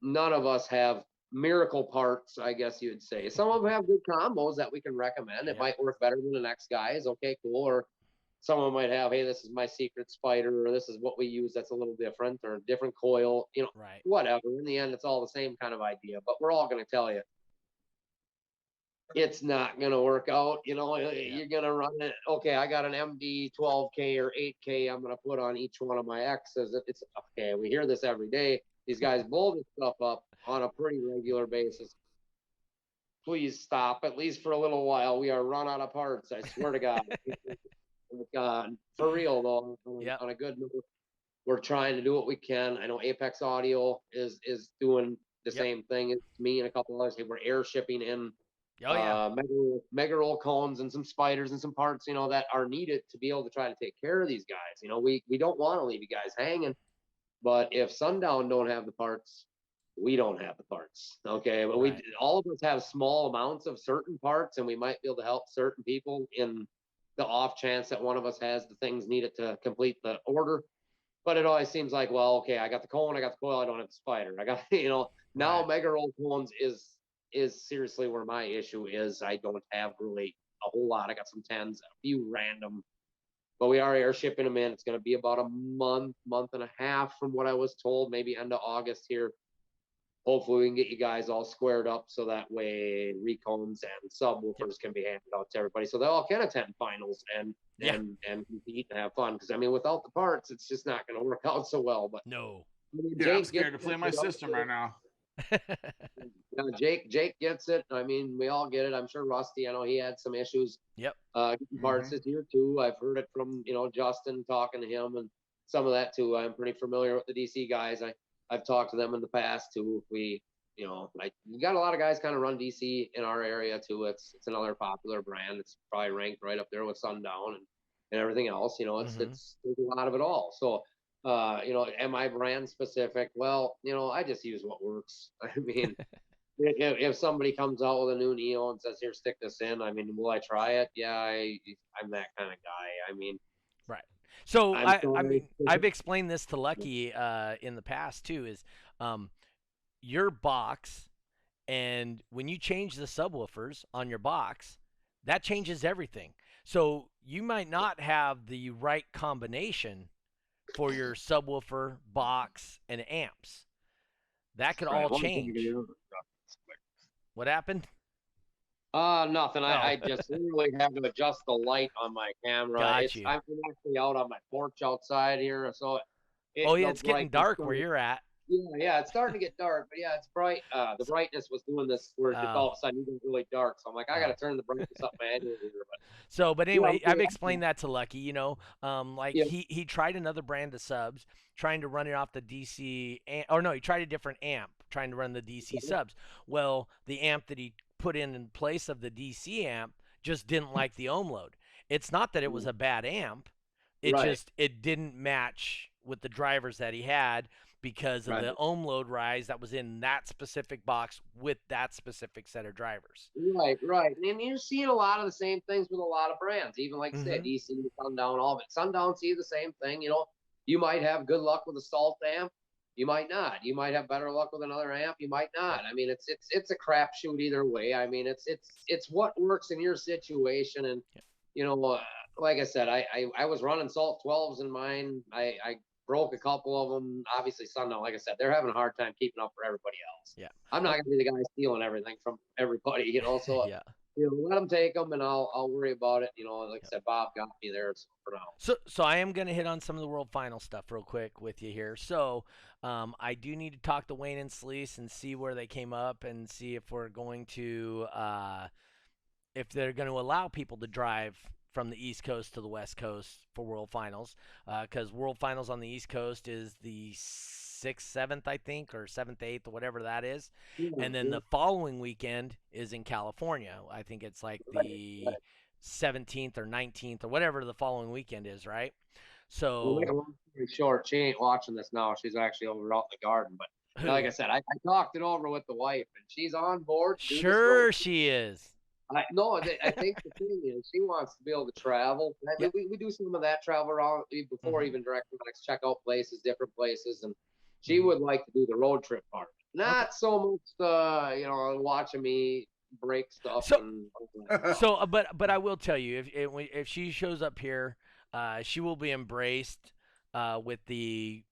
none of us have miracle parts, I guess you'd say. Some of them have good combos that we can recommend. It might work better than the next guy's. Okay, cool. Or someone might have, hey, this is my secret Spider, or this is what we use that's a little different, or a different coil, whatever. In the end, it's all the same kind of idea, but we're all going to tell you it's not going to work out. You're going to run it. Okay, I got an MD 12K or 8K I'm going to put on each one of my X's. It's okay. We hear this every day. These guys blow this stuff up on a pretty regular basis. Please stop, at least for a little while. We are run out of parts. I swear to God. For real though, on a good note, we're trying to do what we can. I know Apex Audio is doing the same thing as me and a couple others. We're air shipping in mega roll cones and some spiders and some parts, that are needed to be able to try to take care of these guys. We don't want to leave you guys hanging, but if Sundown don't have the parts, we don't have the parts. Okay, but we all of us have small amounts of certain parts, and we might be able to help certain people in the off chance that one of us has the things needed to complete the order. But it always seems like, well, okay, I got the cone, I got the coil, I don't have the spider. I got, now mega roll cones is seriously where my issue is. I don't have really a whole lot. I got some 10s, a few random but we are air shipping them in. It's going to be about a month and a half from what I was told, maybe end of August here. Hopefully we can get you guys all squared up so that way recombs and subwoofers can be handed out to everybody so they all can attend finals and compete and have fun. Because I mean, without the parts, it's just not going to work out so well. But No. I mean, Yeah, I'm scared to play my system right now. Jake gets it. I mean, we all get it. I'm sure Rusty, I know he had some issues. Yep. Getting parts this year too. I've heard it from Justin talking to him and some of that too. I'm pretty familiar with the DC guys. I've talked to them in the past too. We got a lot of guys kind of run DC in our area too. It's another popular brand. It's probably ranked right up there with Sundown and everything else. It's there's a lot of it all. So am I brand specific? Well, I just use what works. I mean, if somebody comes out with a new Neo and says, "Here, stick this in," I mean, will I try it? Yeah, I'm that kind of guy. I mean, right. So I mean, I've explained this to Lucky in the past too. Is your box, and when you change the subwoofers on your box, that changes everything. So you might not have the right combination for your subwoofer, box, and amps. That could all change. What happened? Nothing. I just literally have to adjust the light on my camera. Got you. I'm actually out on my porch outside here, so it's getting dark where you're at. Yeah, it's starting to get dark, but yeah, it's bright. The brightness was doing this where all of a sudden you get really dark. So I'm like, I got to turn the brightness up manually here. But anyway, I've explained that to Lucky. He tried another brand of subs, trying to run it off the DC, he tried a different amp, trying to run the DC subs. Well, the amp that he put in place of the DC amp just didn't like the ohm load. It's not that it was a bad amp. It didn't match with the drivers that he had, because of the ohm load rise that was in that specific box with that specific set of drivers. Right. And you're seeing a lot of the same things with a lot of brands, even like I said, DC, Sundown, all of it. Sundown see the same thing. You might have good luck with a salt amp. You might not. You might have better luck with another amp. You might not. I mean, it's a crapshoot either way. I mean, it's what works in your situation. And, like I said, I was running salt 12s in mine. I broke a couple of them. Obviously, Sundown, like I said, they're having a hard time keeping up for everybody else. Yeah. I'm not going to be the guy stealing everything from everybody, so let them take them and I'll worry about it. Like I said, Bob got me there for now. So I am going to hit on some of the World Final stuff real quick with you here. So I do need to talk to Wayne and Sleece and see where they came up and see if we're going to if they're going to allow people to drive from the East Coast to the West Coast for World Finals, because World Finals on the East Coast is the 6th, 7th, I think, or 7th, 8th, or whatever that is. And then the following weekend is in California. I think it's like the 17th or 19th or whatever the following weekend is, right? So, make a long story short, she ain't watching this now. She's actually over out in the garden. But like I said, I talked it over with the wife, and she's on board. Sure she is. I think the thing is she wants to be able to travel. We do some of that travel around before even direct connects, check out places, different places, and she would like to do the road trip part. Not so much, watching me break stuff. But I will tell you, if she shows up here, she will be embraced. With the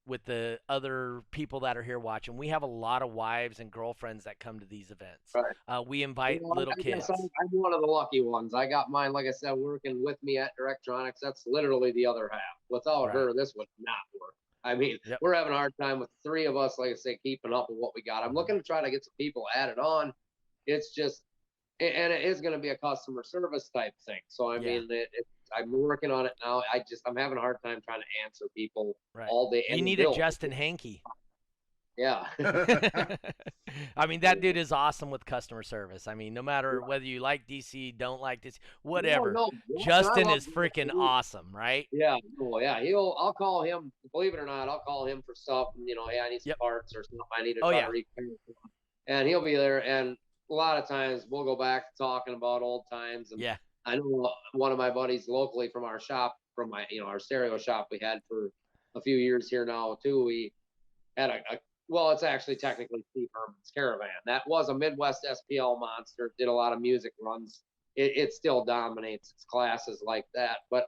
other people that are here watching. We have a lot of wives and girlfriends that come to these events. Right. We invite little kids. I'm one of the lucky ones. I got mine, like I said, working with me at Directronics. That's literally the other half. Without her, this would not work. I mean, we're having a hard time with 3 of us, like I say, keeping up with what we got. I'm looking to try to get some people added on. It's just, and it is going to be a customer service type thing. So, I mean, I'm working on it now. I'm having a hard time trying to answer people all day. You need a Justin Hankey. Yeah. I mean, that dude is awesome with customer service. I mean, no matter whether you like DC, don't like DC, whatever. Justin is freaking awesome, right? Yeah. Oh, yeah. I'll call him, believe it or not, I'll call him for stuff. And, hey, I need some parts or something. I need to try to repair. And he'll be there. And a lot of times we'll go back to talking about old times. And I know one of my buddies locally from our shop, from our stereo shop we had for a few years here now too. We had it's actually technically Steve Herman's Caravan. That was a Midwest SPL monster. Did a lot of music runs. It still dominates its classes like that. But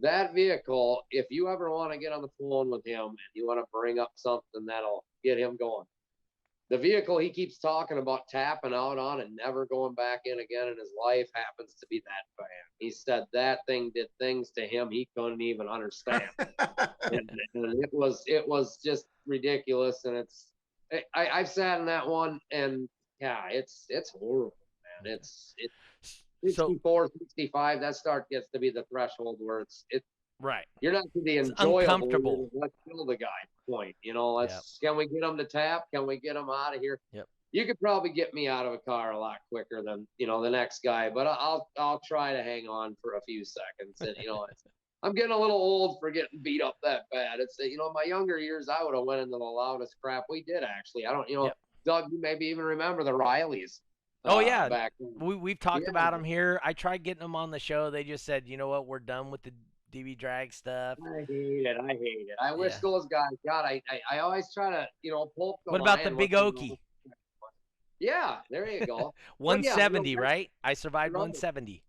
that vehicle, if you ever want to get on the phone with him and you want to bring up something that'll get him going, the vehicle he keeps talking about tapping out on and never going back in again in his life happens to be that van. He said that thing did things to him he couldn't even understand. And it was just ridiculous. And I've sat in that one, and yeah, it's horrible, man. It's So 64, 65, that gets to be the threshold where it's right. you're not to the It's enjoyable. uncomfortable. Let's kill the guy point. Let's Can we get him to tap? Can we get him out of here? Yep. You could probably get me out of a car a lot quicker than the next guy, but I'll try to hang on for a few seconds. And I'm getting a little old for getting beat up that bad. It's my younger years, I would have went into the loudest crap we did actually. I don't Yep. Doug, you maybe even remember the Rileys. Oh yeah, back then. we've talked about them here. I tried getting them on the show. They just said, you know what, we're done with the DB drag stuff. I hate it. I wish those guys. God, I always try to pull up the What about the line big Okie? Yeah, there you go. 170, right? I survived Right. 170.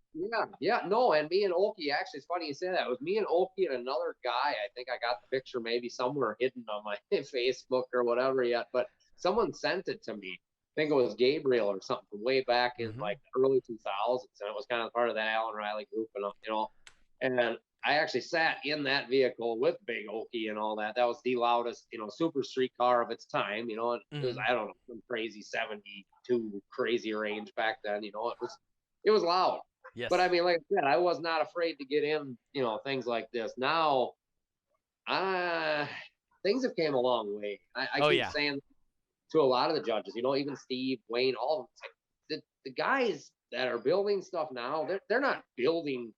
Yeah, no, and me and Okie, actually, it's funny you say that. It was me and Okie and another guy. I think I got the picture maybe somewhere hidden on my Facebook or whatever yet, but someone sent it to me. I think it was Gabriel or something from way back in like the early 2000s, and it was kind of part of that Alan Riley group, and I actually sat in that vehicle with Big Okie and all that. That was the loudest, super street car of its time, and it was, I don't know, some crazy 72 crazy range back then, it was loud. Yes. But I mean, like I said, I was not afraid to get in, things like this. Now, things have came a long way. I keep saying to a lot of the judges, even Steve, Wayne, all of them, the guys that are building stuff now, they're not building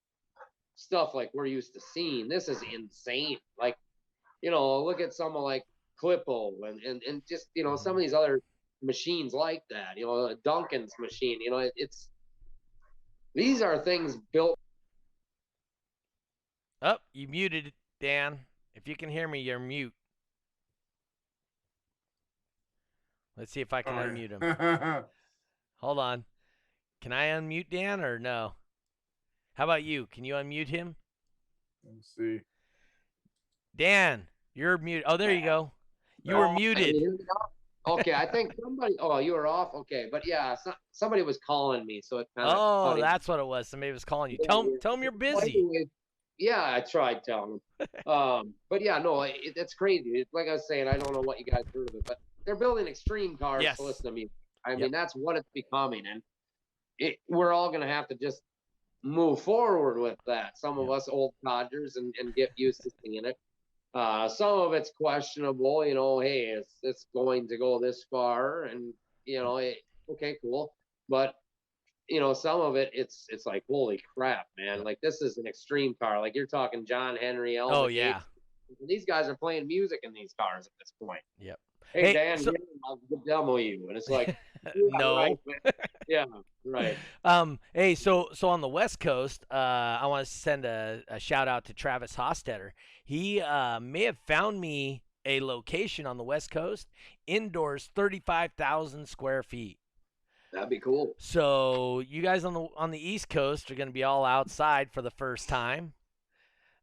stuff like we're used to seeing. This is insane. Like, look at someone like Clippo and just, some of these other machines like that, Duncan's machine, these are things built. Oh, you muted it, Dan. If you can hear me, you're mute. Let's see if I can unmute him. Hold on. Can I unmute Dan or no? How about you? Can you unmute him? Let's see. Dan, you're muted. Oh, there you go. You were muted. Okay, I think somebody. Oh, you were off. Okay, but yeah, somebody was calling me, so it kind of. Oh, that's what it was. Somebody was calling you. Tell them you're busy. Yeah, I tried telling them. But yeah, no, it's crazy. Like I was saying, I don't know what you guys heard of it, but they're building extreme cars to listen to music. I mean, that's what it's becoming, and we're all gonna have to just move forward with that. Some of us old codgers and get used to seeing it. Some of it's questionable, hey, it's going to go this far, and okay, cool. But some of it, it's like, holy crap, man! Like, this is an extreme car. Like, you're talking John Henry. Oh yeah. These guys are playing music in these cars at this point. Yep. Hey Dan, I'll demo you, and it's like, no. Right, yeah, right. Hey, so on the West Coast, I want to send a shout out to Travis Hostetter. He may have found me a location on the West Coast, indoors, 35,000 square feet. That'd be cool. So you guys on the East Coast are going to be all outside for the first time.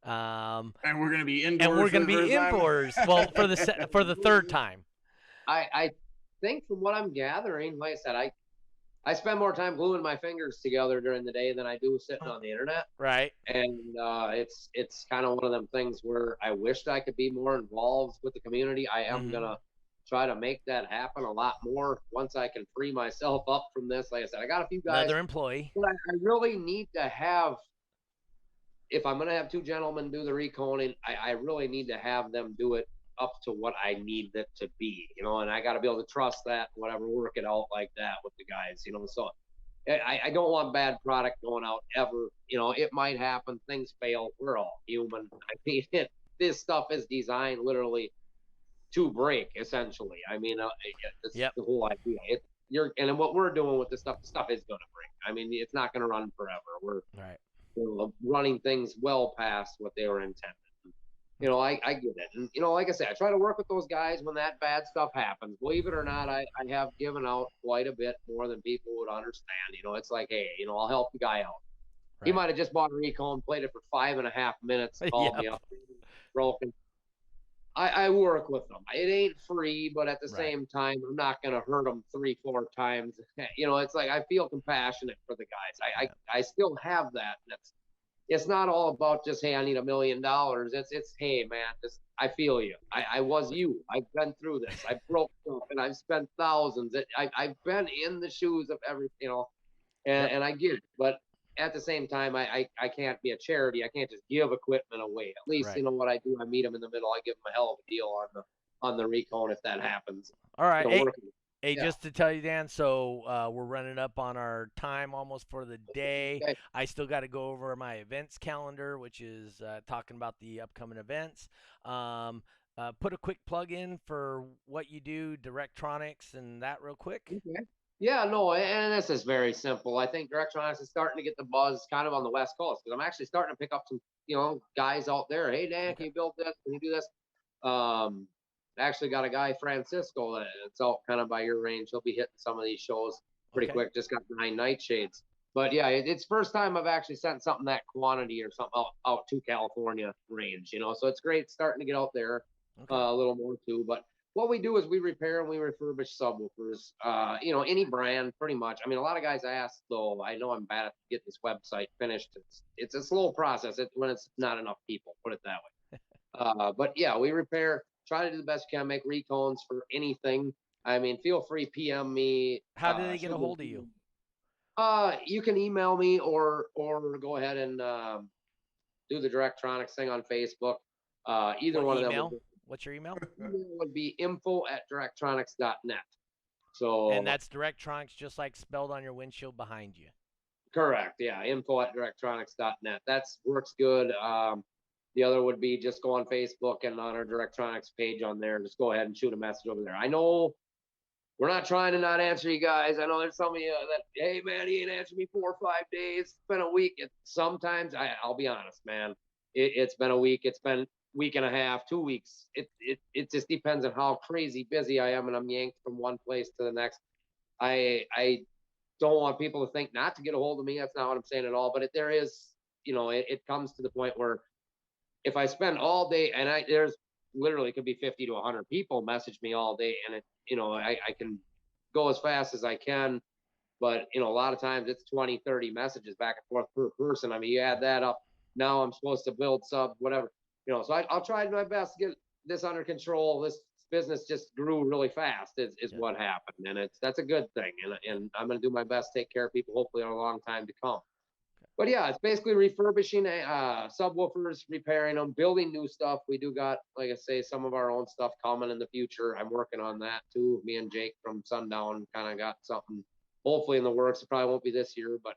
And we're going to be indoors. And we're going to be indoors. Well, for the third time. I think from what I'm gathering, like I said, I spend more time gluing my fingers together during the day than I do sitting on the internet. Right. And it's kind of one of them things where I wished I could be more involved with the community. I am gonna try to make that happen a lot more once I can free myself up from this. Like I said, I got a few guys. Another employee. But I really need to have. If I'm gonna have two gentlemen do the reconing, I really need to have them do it up to what I need it to be, and I got to be able to trust that, whatever, work it out like that with the guys, so I don't want bad product going out ever. It might happen, things fail, we're all human. I mean, this stuff is designed literally to break, essentially. I mean, that's the whole idea. And what we're doing with this stuff, the stuff is going to break. I mean, it's not going to run forever. We're running things well past what they were intended. I get it. And, like I said, I try to work with those guys when that bad stuff happens. Believe it or not, I have given out quite a bit more than people would understand. It's like, hey, I'll help the guy out. He Right. might have just bought a recone, played it for 5.5 minutes, called me up, broken. I work with them. It ain't free, but at the Right. same time, I'm not going to hurt them 3-4 times. It's like I feel compassionate for the guys. I still have that. It's not all about just, hey, I need $1 million. It's hey, man, just I feel you. I was you. I've been through this. I broke stuff and I've spent thousands. I've been in the shoes of every, and I get it. But at the same time, I can't be a charity. I can't just give equipment away. At least, Right. what I do, I meet them in the middle. I give them a hell of a deal on the recone if that happens. All right. Hey, Working. hey, Yeah. just to tell you, Dan, so we're running up on our time almost for the day. Okay. I still got to go over my events calendar, which is talking about the upcoming events. Put a quick plug in for what you do, Directronics, and that real quick. Okay. Yeah, no, and this is very simple. I think Directronics is starting to get the buzz kind of on the West Coast because I'm actually starting to pick up some, guys out there. Hey, Dan, can you build this? Can you do this? Actually got a guy, Francisco, that's out kind of by your range. He'll be hitting some of these shows pretty quick. Just got 9 nightshades. But yeah, it's first time I've actually sent something that quantity or something out to California range, so it's great starting to get out there a little more too. But what we do is we repair and we refurbish subwoofers, any brand pretty much. I mean, a lot of guys ask, though, I know I'm bad at getting this website finished. It's a slow process when it's not enough people, put it that way. But yeah, we repair, try to do the best we can, make recones for anything. I mean, feel free, PM me. How do they get a hold of you? You can email me or go ahead and do the Directronics thing on Facebook. Either one of them. What's your email? Email would be info@directronics.net. So, and that's Directronics, just like spelled on your windshield behind you. Correct. Yeah, info@directronics.net. That works good. The other would be just go on Facebook and on our Directronics page on there. Just go ahead and shoot a message over there. I know we're not trying to not answer you guys. I know there's some of you that, hey, man, he ain't answered me 4 or 5 days. It's been a week. Sometimes, I'll be honest, man. It's been a week. It's been week and a half, 2 weeks. It just depends on how crazy busy I am, and I'm yanked from one place to the next. I don't want people to think not to get a hold of me. That's not what I'm saying at all. But there is, it comes to the point where if I spend all day, and there's literally could be 50 to 100 people message me all day, and I can go as fast as I can. But, a lot of times it's 20, 30 messages back and forth per person. I mean, you add that up. Now I'm supposed to build sub, whatever. So I'll try my best to get this under control. This business just grew really fast is what happened. And that's a good thing. And I'm going to do my best to take care of people, hopefully on a long time to come. But yeah, it's basically refurbishing subwoofers, repairing them, building new stuff. We do got, like I say, some of our own stuff coming in the future. I'm working on that too. Me and Jake from Sundown kind of got something hopefully in the works. It probably won't be this year, but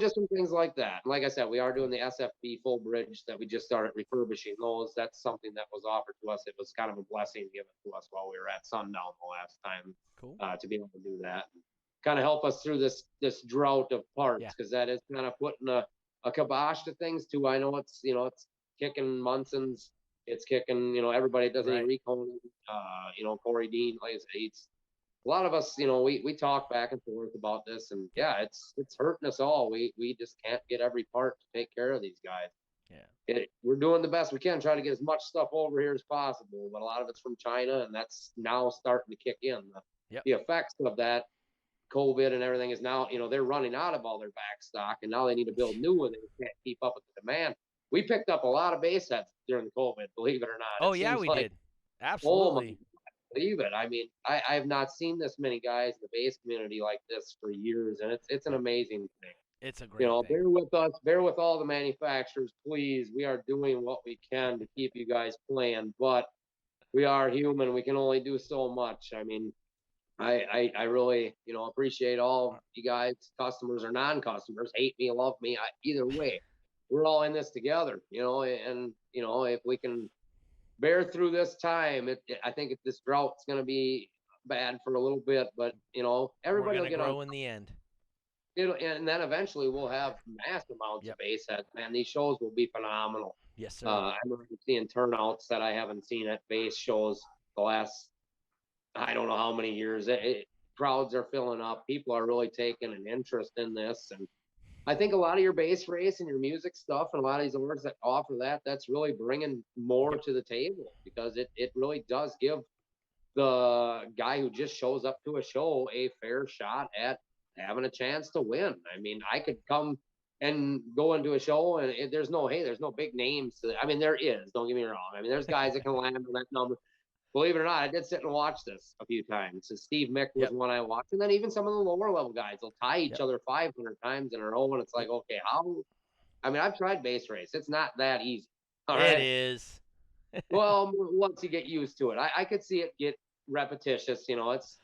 just some things like that. And like I said, we are doing the SFB full bridge that we just started refurbishing those. That's something that was offered to us. It was kind of a blessing given to us while we were at Sundown the last time. Cool. To be able to do that. Kind of help us through this drought of parts, because that is kind of putting a kibosh to things too. I know it's kicking Munson's, it's kicking everybody does any recon, Corey Dean, like I say, it's a lot of us, we talk back and forth about this, and it's hurting us all. We just can't get every part to take care of these guys. We're doing the best we can, try to get as much stuff over here as possible, but a lot of it's from China, and that's now starting to kick in. The effects of that COVID and everything is now, they're running out of all their back stock, and now they need to build new, and they can't keep up with the demand. We picked up a lot of base sets during COVID, believe it or not. We did. Absolutely. Believe it. I mean, I have not seen this many guys in the base community like this for years, and it's an amazing thing. It's a great thing. Bear with us, bear with all the manufacturers, please. We are doing what we can to keep you guys playing, but we are human. We can only do so much. I mean, I really, appreciate all you guys, customers or non-customers, hate me, love me, either way. We're all in this together, and if we can bear through this time, I think this drought's going to be bad for a little bit, but everybody will get grow in the end. And then eventually we'll have mass amounts of base heads. Man, these shows will be phenomenal. Yes, sir. I'm seeing turnouts that I haven't seen at base shows the last, I don't know how many years. Crowds are filling up. People are really taking an interest in this, and I think a lot of your base race and your music stuff and a lot of these awards that offer that, that's really bringing more to the table, because it really does give the guy who just shows up to a show a fair shot at having a chance to win. I mean, I could come and go into a show and there's no big names to I mean, there is, don't get me wrong. I mean, there's guys that can land on that number. Believe it or not, I did sit and watch this a few times. So Steve Mick was one I watched, and then even some of the lower level guys will tie each other 500 times in a row, and it's like, okay, how? I mean, I've tried base race; it's not that easy. All right, It is. well, once you get used to it, I could see it get repetitious. It's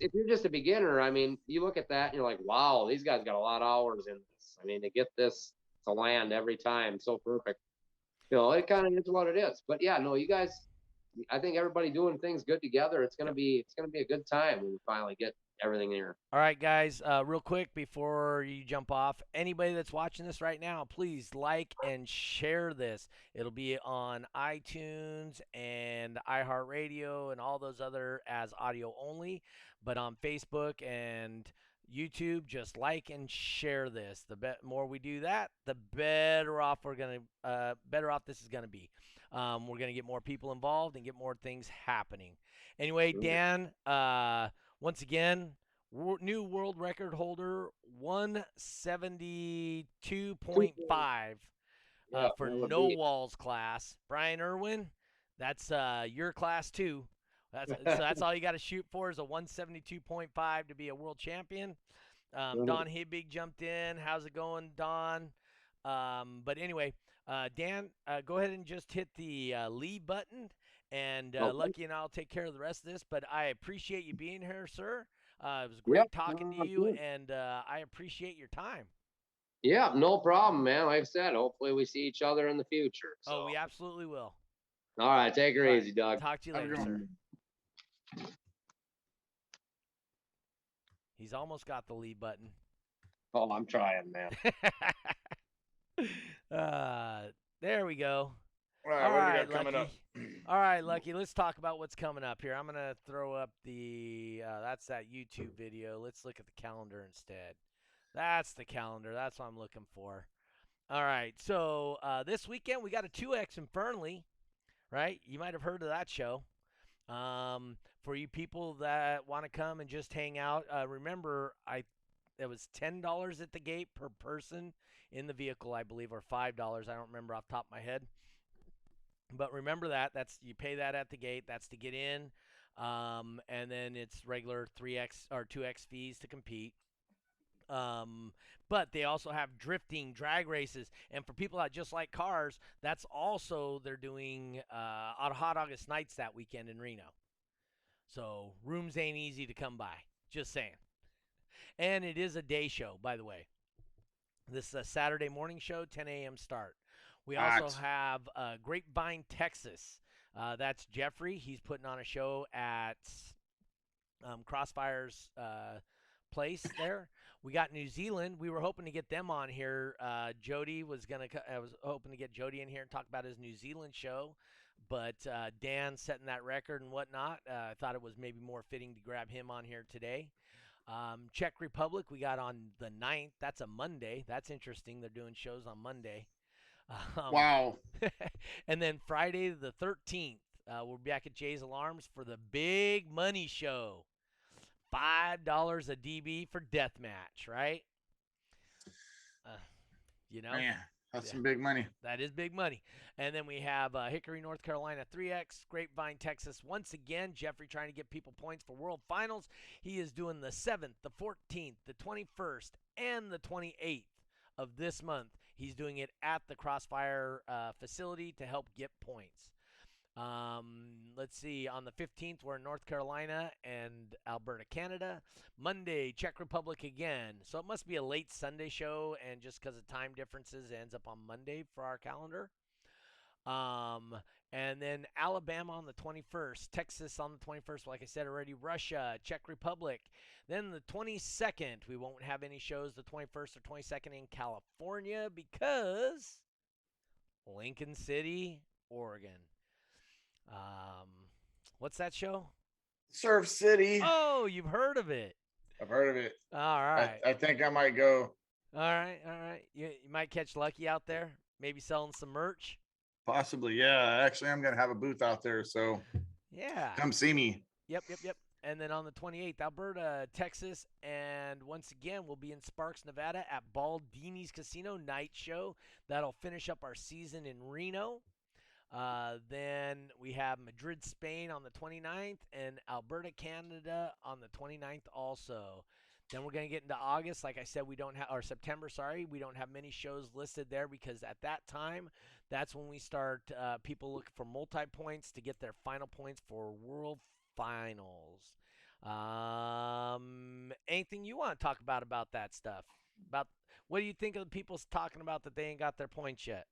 if you're just a beginner, I mean, you look at that and you're like, wow, these guys got a lot of hours in this. I mean, to get this to land every time so perfect, it kind of is what it is. But yeah, no, you guys. I think everybody doing things good together. It's gonna be a good time when we finally get everything here. All right, guys, real quick before you jump off, anybody that's watching this right now, please like and share this. It'll be on iTunes and iHeartRadio and all those other as audio only, but on Facebook and YouTube, just like and share this. The more we do that, the better off better off this is gonna be. We're gonna get more people involved and get more things happening. Anyway, Dan, once again, new world record holder 172.5 for no walls class. Brian Irwin, that's your class too. That's all you got to shoot for is a 172.5 to be a world champion. Don Hibbig jumped in. How's it going, Don? But anyway, Dan, go ahead and just hit the leave button, and Lucky and I'll take care of the rest of this. But I appreciate you being here, sir. It was great talking to you, and I appreciate your time. Yeah, no problem, man. Like I said, hopefully we see each other in the future. So. Oh, we absolutely will. All right, take her easy, Doug. Talk to you later, sir. He's almost got the leave button. Oh, I'm trying, man. There we go. All right, what do we got coming up? All right, Lucky, let's talk about what's coming up here. I'm going to throw up that's that YouTube video. Let's look at the calendar instead. That's the calendar. That's what I'm looking for. All right, so this weekend we got a 2X in Fernley, right? You might have heard of that show. For you people that want to come and just hang out, remember, it was $10 at the gate per person in the vehicle, I believe, or $5. I don't remember off the top of my head. But remember that's you pay that at the gate. That's to get in, and then it's regular 3X or 2X fees to compete. But they also have drifting drag races, and for people that just like cars, that's also they're doing on Hot August nights that weekend in Reno. So rooms ain't easy to come by. Just saying. And it is a day show, by the way. This is a Saturday morning show, 10 a.m. start. We also have Grapevine, Texas. That's Jeffrey. He's putting on a show at Crossfire's place there. We got New Zealand. We were hoping to get them on here. Jody was I was hoping to get Jody in here and talk about his New Zealand show. But Dan setting that record and whatnot, I thought it was maybe more fitting to grab him on here today. Czech Republic, we got on the 9th. That's a Monday. That's interesting. They're doing shows on Monday. Wow. And then Friday the 13th, we'll be back at Jay's Alarms for the big money show. $5 a DB for deathmatch, right? Man, that's some big money. That is big money. And then we have Hickory, North Carolina, 3X, Grapevine, Texas. Once again, Jeffrey trying to get people points for World Finals. He is doing the 7th, the 14th, the 21st, and the 28th of this month. He's doing it at the Crossfire facility to help get points. Let's see. On the 15th, we're in North Carolina and Alberta, Canada. Monday, Czech Republic again. So it must be a late Sunday show, and just because of time differences, it ends up on Monday for our calendar. And then Alabama on the 21st, Texas on the 21st, like I said already, Russia, Czech Republic. Then the 22nd, we won't have any shows the 21st or 22nd in California because Lincoln City, Oregon. What's that show? Surf City. Oh, you've heard of it. I've heard of it. All right. I think I might go. All right, all right. You might catch Lucky out there, maybe selling some merch. Possibly, yeah. Actually, I'm gonna have a booth out there, so Yeah. come see me. Yep, yep, yep. And then on the 28th, Alberta, Texas, and once again, we'll be in Sparks, Nevada at Baldini's Casino night show. That'll finish up our season in Reno. Then we have Madrid, Spain on the 29th, and Alberta, Canada on the 29th also. Then we're going to get into August. Like I said, we don't have, or September, sorry, we don't have many shows listed there because at that time, that's when we start people looking for multi points to get their final points for World Finals. Anything you want to talk about that stuff? About what do you think of the people talking about that they ain't got their points yet?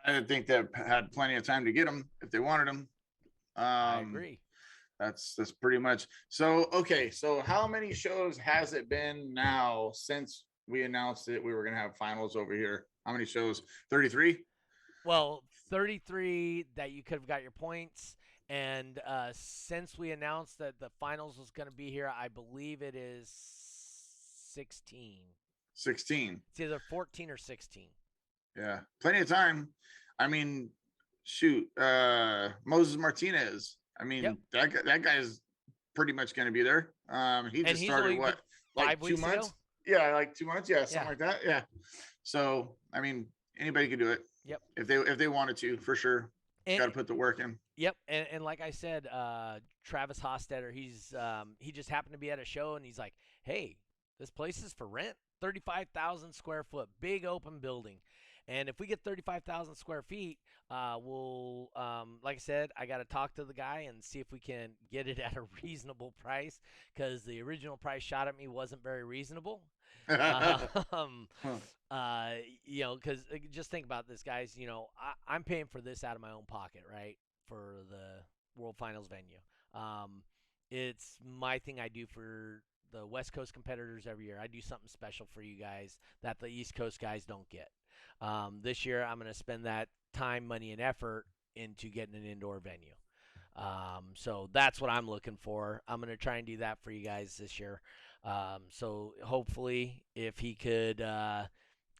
I think they had plenty of time to get them if they wanted them. I Um, agree. that's pretty much. So okay, so how many shows has it been now since we announced that we were gonna have finals over here? How many shows? 33. Well, 33 that you could have got your points. And since we announced that the finals was going to be here, I believe it is 16. 16. It's either 14 or 16. Yeah, plenty of time. I mean, shoot, Moses Martinez. I Yep. mean, that guy's pretty much going to be there. He And just he's started only what, like 2 5 weeks months? ago? Yeah, like 2 months. Yeah, something Yeah. like that. Yeah. So, I mean, anybody could do it Yep. if they wanted to, for sure. And, Got to put the work in. yep. And like I said, Travis Hostetter, he just happened to be at a show and he's like, hey, this place is for rent. 35,000 square foot, big open building. And if we get 35,000 square feet, we'll, like I said, I got to talk to the guy and see if we can get it at a reasonable price because the original price shot at me wasn't very reasonable. Um, Huh. Because just think about this, guys. I'm paying for this out of my own pocket, right? For the World Finals venue. It's my thing I do for the West Coast competitors every year. I do something special for you guys that the East Coast guys don't get. This year, I'm going to spend that time, money, and effort into getting an indoor venue. So that's what I'm looking for. I'm going to try and do that for you guys this year. So hopefully, if he could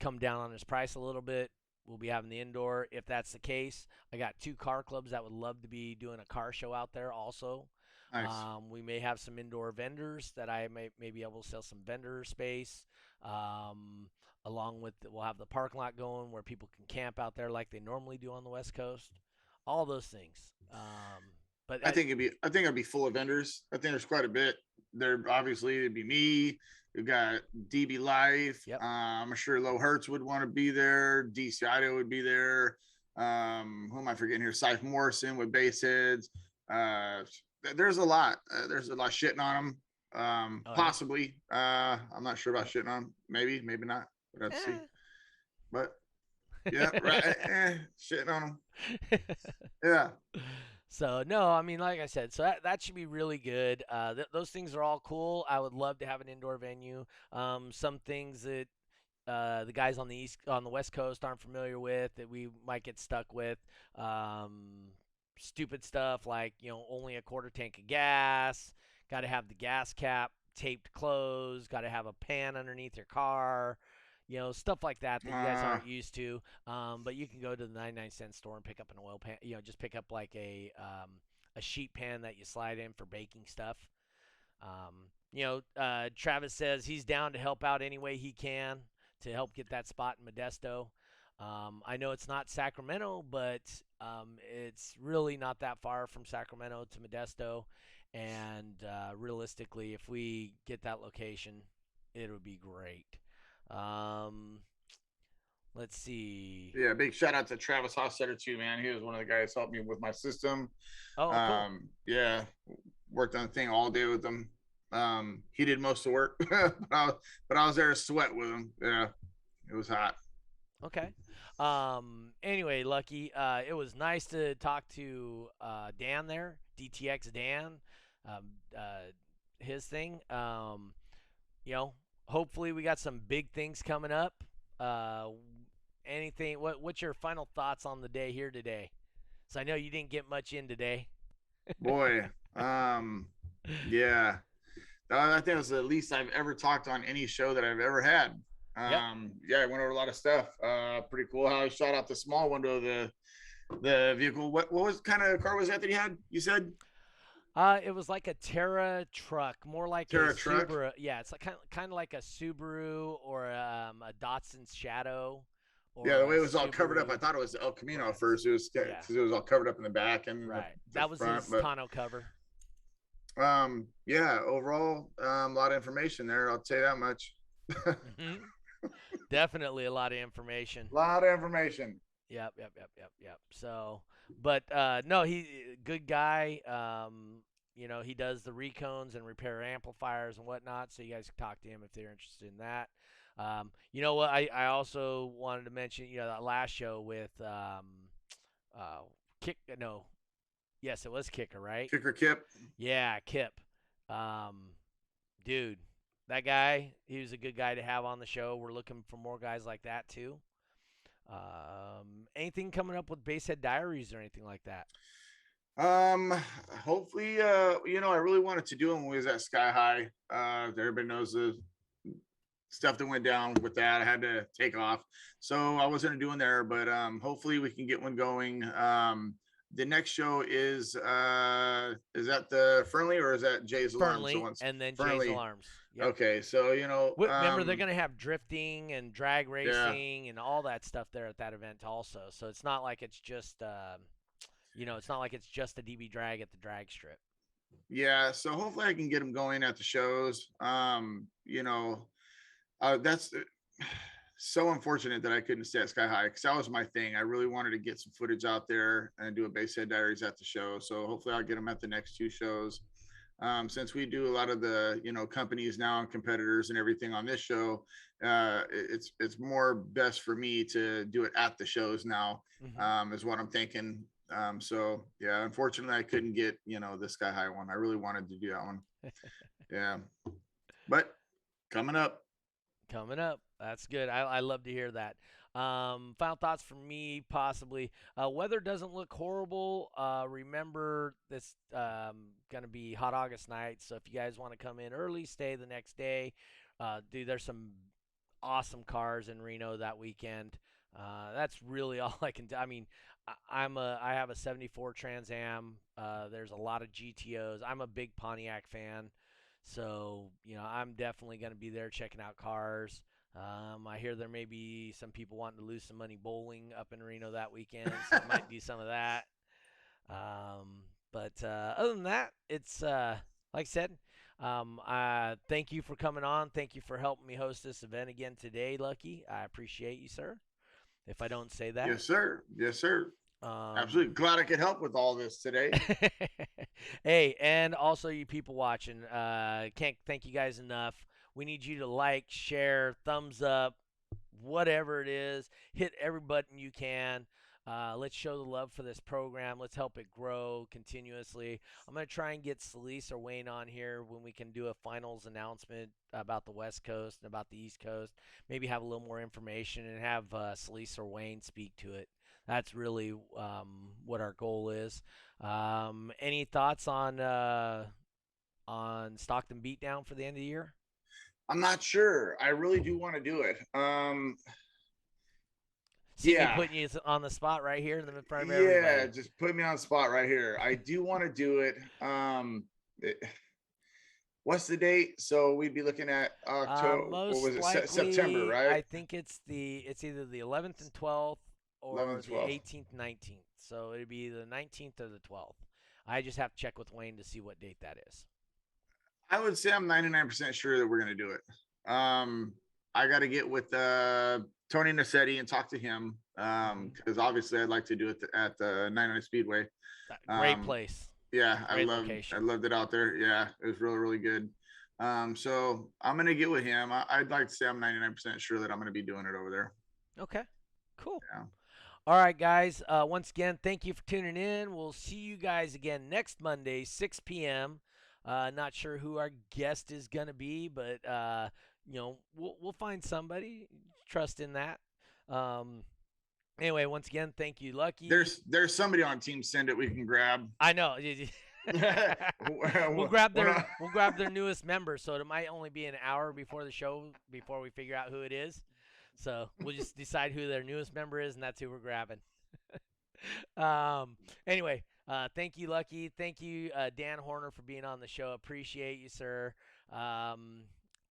come down on his price a little bit, we'll be having the indoor. If that's the case, I got 2 car clubs that would love to be doing a car show out there also. Nice. We may have some indoor vendors that I may be able to sell some vendor space. Um, Along with we'll have the parking lot going where people can camp out there like they normally do on the West Coast. All those things. But I think it'd be full of vendors. I think there's quite a bit. There obviously it'd be me. We've got DB Life. Yep. I'm sure Low Hertz would want to be there. DC Audio would be there. Who am I forgetting here? Syph Morrison with Bassheads. There's a lot. There's a lot shitting on them. Oh, yeah. Possibly. I'm not sure about shitting on them. Maybe not. We'd have to see. But yeah, right. Shitting on them. Yeah. So no, I mean, like I said, so that should be really good. Those things are all cool. I would love to have an indoor venue. Some things that the guys on the West Coast aren't familiar with that we might get stuck with. Stupid stuff like only a quarter tank of gas. Got to have the gas cap taped closed. Got to have a pan underneath your car. Stuff like that you guys aren't used to. But you can go to the 99-cent store and pick up an oil pan. Just pick up like a sheet pan that you slide in for baking stuff. Travis says he's down to help out any way he can to help get that spot in Modesto. I know it's not Sacramento, but it's really not that far from Sacramento to Modesto. And realistically, if we get that location, it would be great. Let's see. Yeah, big shout out to Travis Hossetter too, man. He was one of the guys who helped me with my system. Oh, cool. Yeah, worked on the thing all day with him. He did most of the work, but I was there to sweat with him. Yeah, it was hot. Okay. Anyway, Lucky, it was nice to talk to Dan there, DTX Dan. His thing. Hopefully we got some big things coming up. Anything? What's your final thoughts on the day here today? So I know you didn't get much in today. Boy, yeah. I think it was the least I've ever talked on any show that I've ever had. Yep. Yeah, I went over a lot of stuff. Pretty cool how I shot out the small window of the vehicle. What was kind of car was that he had? You said It was like a Terra truck, more like a Terra truck. Subaru. Yeah, it's like kind of like a Subaru or a Datsun Shadow Yeah, or the way a it was all covered up, I Subaru. thought it was El Camino at Right. first. It was Yeah. because it was all covered up in the back and Right. the That was front. his But tonneau cover. yeah, overall, a lot of information there. I'll say that much. A Hmm. Definitely a lot of information. lot of information. Yep. So, but no, he good guy. He does the recones and repair amplifiers and whatnot. So you guys can talk to him if they're interested in that. You know what? I also wanted to mention, that last show with uh, Kick. No, yes, it was Kicker, right? Kicker Kip. Yeah, Kip. Um, dude, that guy, he was a good guy to have on the show. We're looking for more guys like that too. Anything coming up with Basehead Diaries or anything like that? Um, Hopefully, I really wanted to do them when we was at Sky High. Everybody knows the stuff that went down with that. I had to take off, so I wasn't doing there. But hopefully we can get one going. The next show is that the Fernley or is that Jay's Alarm? So Fernley once and then Jay's Fernley. Alarms. Yep. Okay, so Remember, they're going to have drifting and drag yeah. racing and all that stuff there at that event also. So it's not like it's just, it's not like it's just a DB drag at the drag strip. Yeah, so hopefully I can get them going at the shows. That's so unfortunate that I couldn't stay at Sky High because that was my thing. I really wanted to get some footage out there and do a Basehead Diaries at the show. So hopefully I'll get them at the next two shows. Since we do a lot of the companies now and competitors and everything on this show, it's more best for me to do it at the shows now. Is what I'm thinking. So yeah, unfortunately I couldn't get the Sky High one. I really wanted to do that one. Yeah, but coming up. That's good. I love to hear that. Final thoughts from me, possibly. Weather doesn't look horrible. Remember, this going to be hot August night, so if you guys want to come in early, stay the next day. Dude, there's some awesome cars in Reno that weekend. That's really all I can do. I mean, I have a '74 Trans Am. There's a lot of GTOs. I'm a big Pontiac fan. So, I'm definitely going to be there checking out cars. I hear there may be some people wanting to lose some money bowling up in Reno that weekend, so I might do some of that. But other than that, it's like I said, thank you for coming on. Thank you for helping me host this event again today, Lucky. I appreciate you, sir. If I don't say that. Yes, sir. Yes, sir. Absolutely glad I could help with all this today. Hey, and also you people watching, can't thank you guys enough. We need you to like, share, thumbs up, whatever it is. Hit every button you can. Let's show the love for this program. Let's help it grow continuously. I'm going to try and get Celise or Wayne on here when we can do a finals announcement about the West Coast and about the East Coast. Maybe have a little more information and have Celise or Wayne speak to it. That's really what our goal is. Any thoughts on Stockton Beatdown for the end of the year? I'm not sure. I really do want to do it. See me putting you on the spot right here in the front of everybody. Yeah, just put me on the spot right here. I do want to do it. What's the date? So we'd be looking at October. Most what was it? likely, September, right? I think it's either the 11th and 12th or 11th, the 12th. 18th, 19th. So it'd be the 19th or the 12th. I just have to check with Wayne to see what date that is. I would say I'm 99% sure that we're going to do it. I got to get with Tony Nassetti and talk to him because obviously I'd like to do it at the 99 Speedway. Great place. Yeah, Great location. I loved it out there. Yeah, it was really, really good. So I'm going to get with him. I'd like to say I'm 99% sure that I'm going to be doing it over there. Okay, cool. Yeah. All right, guys. Once again, thank you for tuning in. We'll see you guys again next Monday, 6 p.m. Not sure who our guest is going to be, but, we'll find somebody. Trust in that. Anyway, once again, thank you, Lucky. There's somebody on Team Send It we can grab. I know. We'll grab their newest member, so it might only be an hour before the show before we figure out who it is. So we'll just decide who their newest member is, and that's who we're grabbing. Anyway, thank you, Lucky. Thank you, Dan Horner, for being on the show. Appreciate you, sir.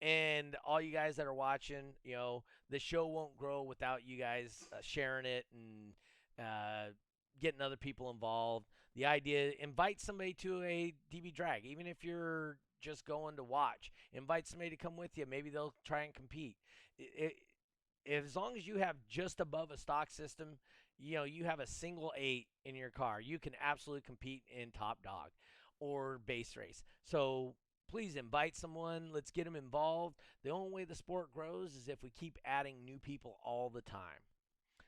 And all you guys that are watching, the show won't grow without you guys sharing it and getting other people involved. The idea, invite somebody to a DB drag, even if you're just going to watch. Invite somebody to come with you. Maybe they'll try and compete. As long as you have just above a stock system, you have a single 8 in your car, you can absolutely compete in Top Dog or base race. So please invite someone. Let's get them involved. The only way the sport grows is if we keep adding new people all the time.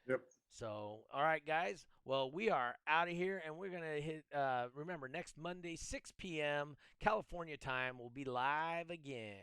Yep. So, all right, guys. Well, we are out of here, and we're going to hit, remember, next Monday, 6 p.m. California time, we'll be live again.